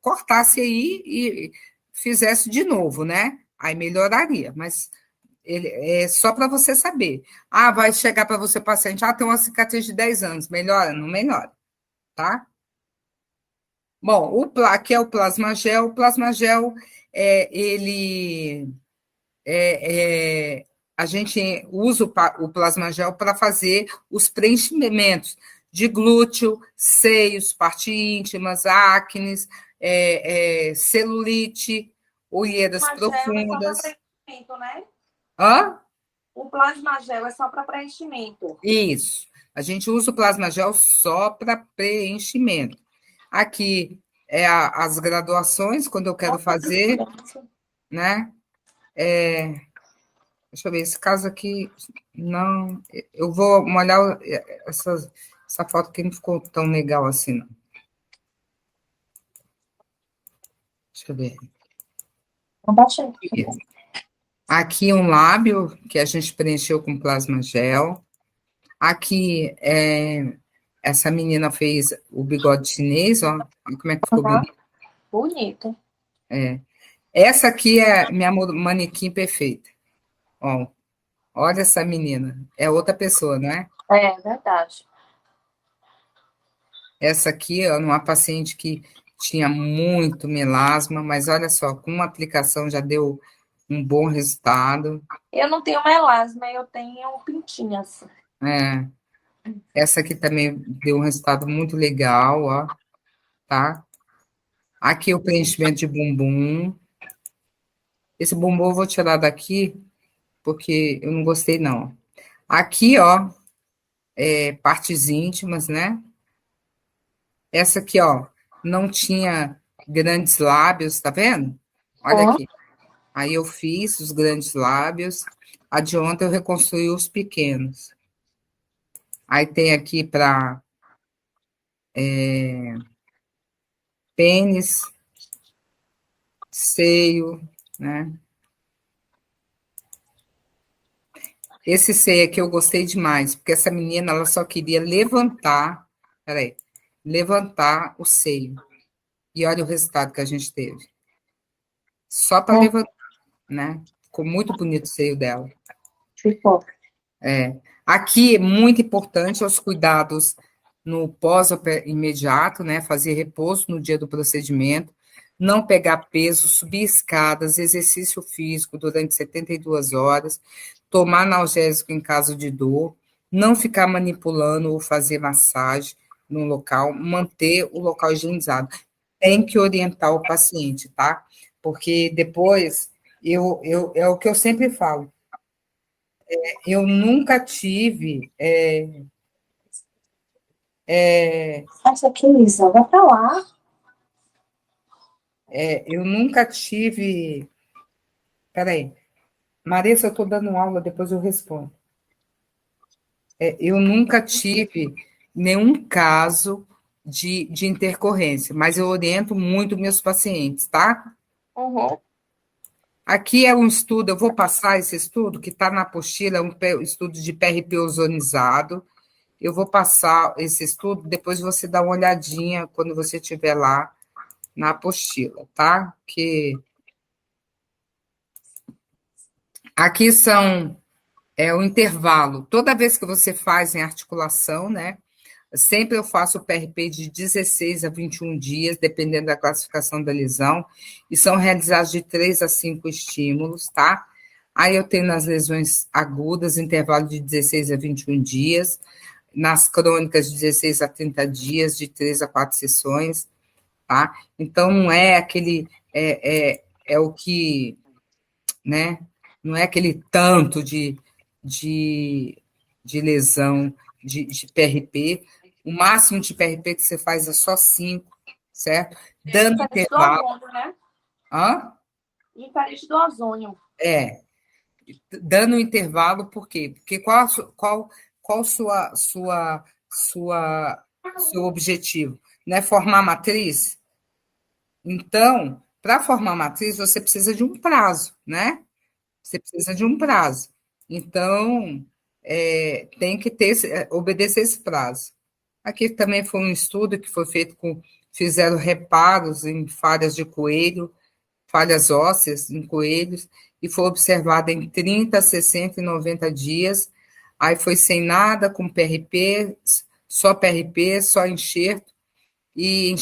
cortasse aí e fizesse de novo, né? Aí melhoraria, mas ele é só para você saber. Vai chegar para você, paciente, tem uma cicatriz de 10 anos, melhora? Não melhora, tá? Bom, aqui é o plasmagel. O plasmagel, ele a gente usa o plasmagel para fazer os preenchimentos de glúteo, seios, partes íntimas, acnes, celulite, olheiras profundas. É só para preenchimento, né? Hã? O plasmagel é só para preenchimento. Isso. A gente usa o plasmagel só para preenchimento. Aqui as graduações, quando eu quero fazer, né? Deixa eu ver, esse caso aqui, não. Eu vou molhar essa foto que não ficou tão legal assim, não. Deixa eu ver. Aqui um lábio que a gente preencheu com plasma gel. Aqui essa menina fez o bigode chinês, ó. Olha como é que ficou bonito. Bonito. Essa aqui é minha manequim perfeita. Ó, olha essa menina. É outra pessoa, não é? É verdade. Essa aqui é uma paciente que tinha muito melasma, mas olha só, com uma aplicação já deu um bom resultado. Eu não tenho melasma, eu tenho pintinhas. Essa aqui também deu um resultado muito legal, ó, tá? Aqui o preenchimento de bumbum. Esse bumbum eu vou tirar daqui, porque eu não gostei, não. Aqui, ó, partes íntimas, né? Essa aqui, ó, não tinha grandes lábios, tá vendo? Olha aqui. Aí eu fiz os grandes lábios. A de ontem eu reconstruí os pequenos. Aí tem aqui para pênis, seio, né? Esse seio aqui eu gostei demais, porque essa menina ela só queria levantar o seio. E olha o resultado que a gente teve. Só para levantar, né? Ficou muito bonito o seio dela. Ficou. Aqui, muito importante, os cuidados no pós-imediato, né? Fazer repouso no dia do procedimento, não pegar peso, subir escadas, exercício físico durante 72 horas, tomar analgésico em caso de dor, não ficar manipulando ou fazer massagem no local, manter o local higienizado. Tem que orientar o paciente, tá? Porque depois, é o que eu sempre falo, eu nunca tive. Essa aqui, Lisa, vai pra lá. Eu nunca tive. Peraí, Marissa, eu estou dando aula, depois eu respondo. Eu nunca tive nenhum caso de intercorrência, mas eu oriento muito meus pacientes, tá? Uhum. Aqui é um estudo, eu vou passar esse estudo, que está na apostila, é um estudo de PRP ozonizado. Eu vou passar esse estudo, depois você dá uma olhadinha quando você estiver lá na apostila, tá? Que aqui o intervalo. Toda vez que você faz em articulação, né? Sempre eu faço o PRP de 16 a 21 dias, dependendo da classificação da lesão, e são realizados de 3 a 5 estímulos, tá? Aí eu tenho nas lesões agudas, intervalo de 16 a 21 dias, nas crônicas de 16 a 30 dias, de 3 a 4 sessões, tá? Então, não é aquele, o que, né? Não é aquele tanto de, de lesão de PRP. O máximo de PRP que você faz é só 5, certo? Dando intervalo. Ozônio, né? Hã? Diferente do ozônio. Dando intervalo, por quê? Porque qual seu objetivo? Não é formar matriz? Então, para formar matriz, você precisa de um prazo, né? Você precisa de um prazo. Então, tem que obedecer esse prazo. Aqui também foi um estudo que foi feito fizeram reparos em falhas de coelho, falhas ósseas em coelhos, e foi observado em 30, 60 e 90 dias. Aí foi sem nada, com PRP, só enxerto e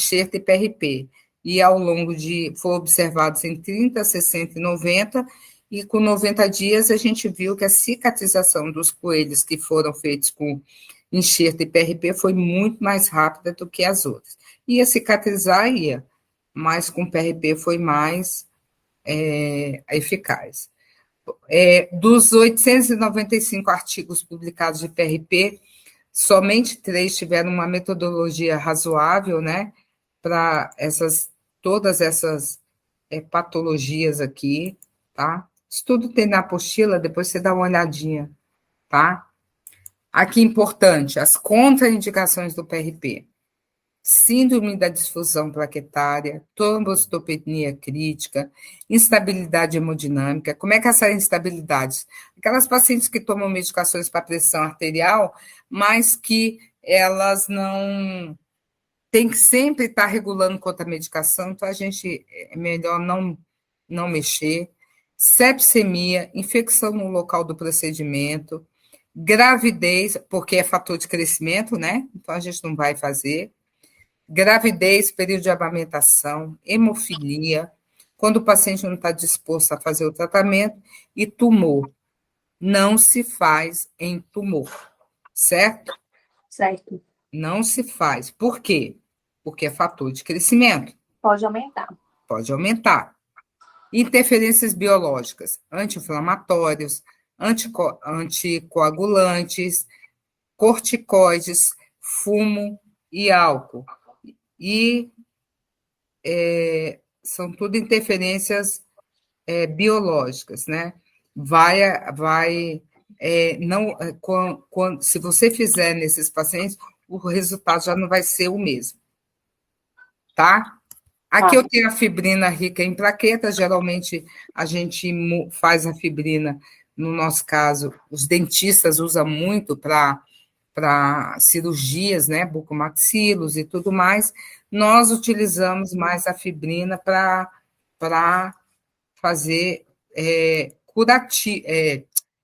PRP. E ao longo foi observados em 30, 60 e 90, e com 90 dias a gente viu que a cicatrização dos coelhos que foram feitos com enxerto e PRP foi muito mais rápida do que as outras. Ia cicatrizar, ia, mas com PRP foi mais eficaz. Dos 895 artigos publicados de PRP, somente 3 tiveram uma metodologia razoável, né, para todas essas patologias aqui, tá? Isso tudo tem na apostila, depois você dá uma olhadinha, tá? Aqui, importante, as contraindicações do PRP. Síndrome da disfunção plaquetária, trombocitopenia crítica, instabilidade hemodinâmica. Como é que é essa instabilidade? Aquelas pacientes que tomam medicações para pressão arterial, mas que elas não tem que sempre estar regulando contra a medicação, então a gente é melhor não mexer. Sepsemia, infecção no local do procedimento, gravidez, porque é fator de crescimento, né? Então a gente não vai fazer. Gravidez, período de amamentação, hemofilia, quando o paciente não está disposto a fazer o tratamento, e tumor. Não se faz em tumor, certo? Certo. Não se faz. Por quê? Porque é fator de crescimento. Pode aumentar. Pode aumentar. Interferências biológicas, anti-inflamatórios, anticoagulantes, corticoides, fumo e álcool. E são tudo interferências biológicas, né? Se você fizer nesses pacientes, o resultado já não vai ser o mesmo, tá? Aqui eu tenho a fibrina rica em plaquetas, geralmente a gente faz a fibrina, no nosso caso, os dentistas usam muito para cirurgias, né, bucomaxilos e tudo mais. Nós utilizamos mais a fibrina para fazer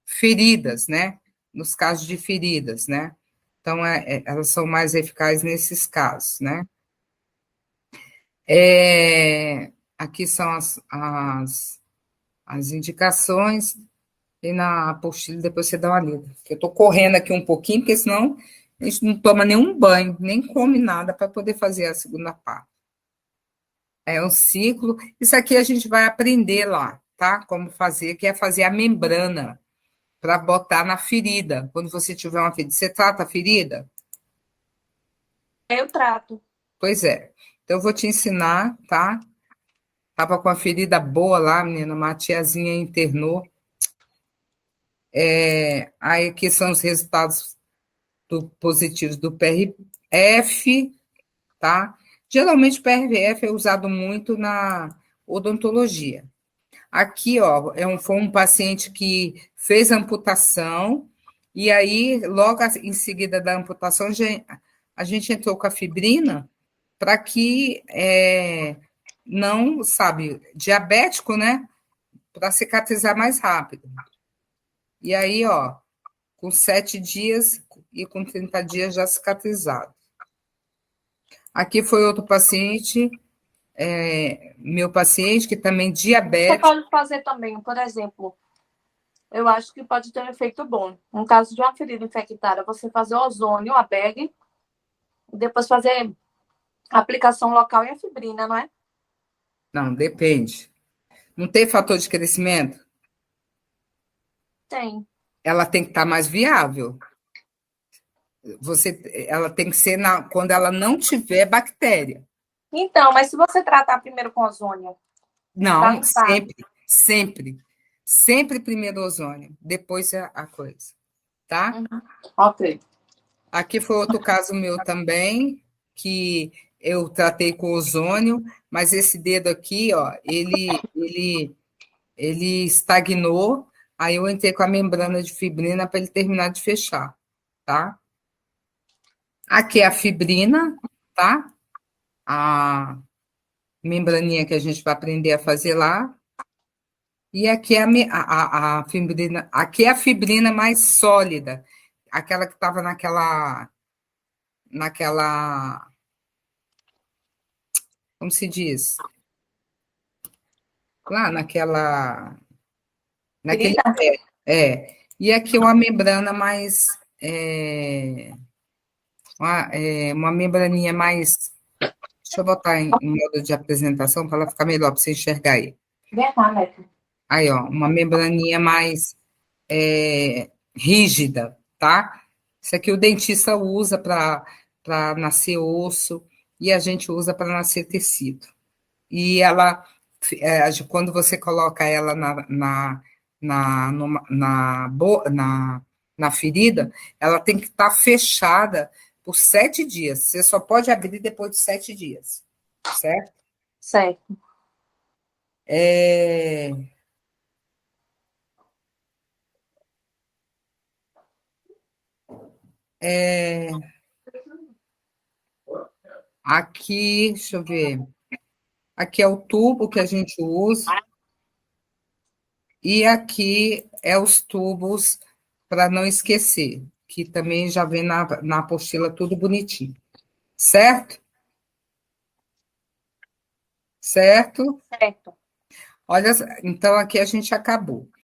feridas, né? Nos casos de feridas, né? Então, elas são mais eficazes nesses casos, né? Aqui são as indicações, e na apostila depois você dá uma lida. Eu estou correndo aqui um pouquinho, porque senão a gente não toma nenhum banho, nem come nada para poder fazer a segunda parte. É um ciclo. Isso aqui a gente vai aprender lá, tá? Como fazer, que é fazer a membrana para botar na ferida. Quando você tiver uma ferida, você trata a ferida? Eu trato. Pois é. Então, eu vou te ensinar, tá? Tava com a ferida boa lá, menina, uma tiazinha internou. Aí aqui são os resultados positivos do PRF, tá? Geralmente o PRF é usado muito na odontologia. Aqui, ó, foi um paciente que fez amputação, e aí, logo em seguida da amputação, a gente entrou com a fibrina para que não, sabe, diabético, né? Para cicatrizar mais rápido. E aí, ó, com 7 dias e com 30 dias já cicatrizado. Aqui foi outro paciente, meu paciente, que também Você diabético. pode fazer também, por exemplo, eu acho que pode ter um efeito bom. No caso de uma ferida infectada, você fazer ozônio, a bag, e depois fazer a aplicação local e a fibrina, não é? Não, depende. Não tem fator de crescimento? Tem. Ela tem que estar mais viável. Ela tem que ser quando ela não tiver bactéria. Então, mas se você tratar primeiro com ozônio, Não, tratar. sempre primeiro ozônio, depois a coisa, tá? Ok. Aqui foi outro caso meu também, que eu tratei com ozônio, mas esse dedo aqui, ó, ele estagnou, aí eu entrei com a membrana de fibrina para ele terminar de fechar, tá? Aqui é a fibrina, tá? A membraninha que a gente vai aprender a fazer lá. E aqui é a fibrina, aqui é a fibrina mais sólida, aquela que estava naquela, como se diz? Lá naquele Ferida? E aqui é uma membrana mais, uma membraninha mais, deixa eu botar em modo de apresentação para ela ficar melhor para você enxergar aí. Vem cá, Neto. Aí, ó, uma membraninha mais rígida, tá? Isso aqui o dentista usa para nascer osso e a gente usa para nascer tecido. E ela, quando você coloca ela na ferida, ela tem que estar fechada por 7 dias. Você só pode abrir depois de 7 dias, certo? Certo. Aqui, deixa eu ver. Aqui é o tubo que a gente usa. E aqui é os tubos, para não esquecer, que também já vem na apostila tudo bonitinho. Certo? Certo? Certo. Olha, então aqui a gente acabou.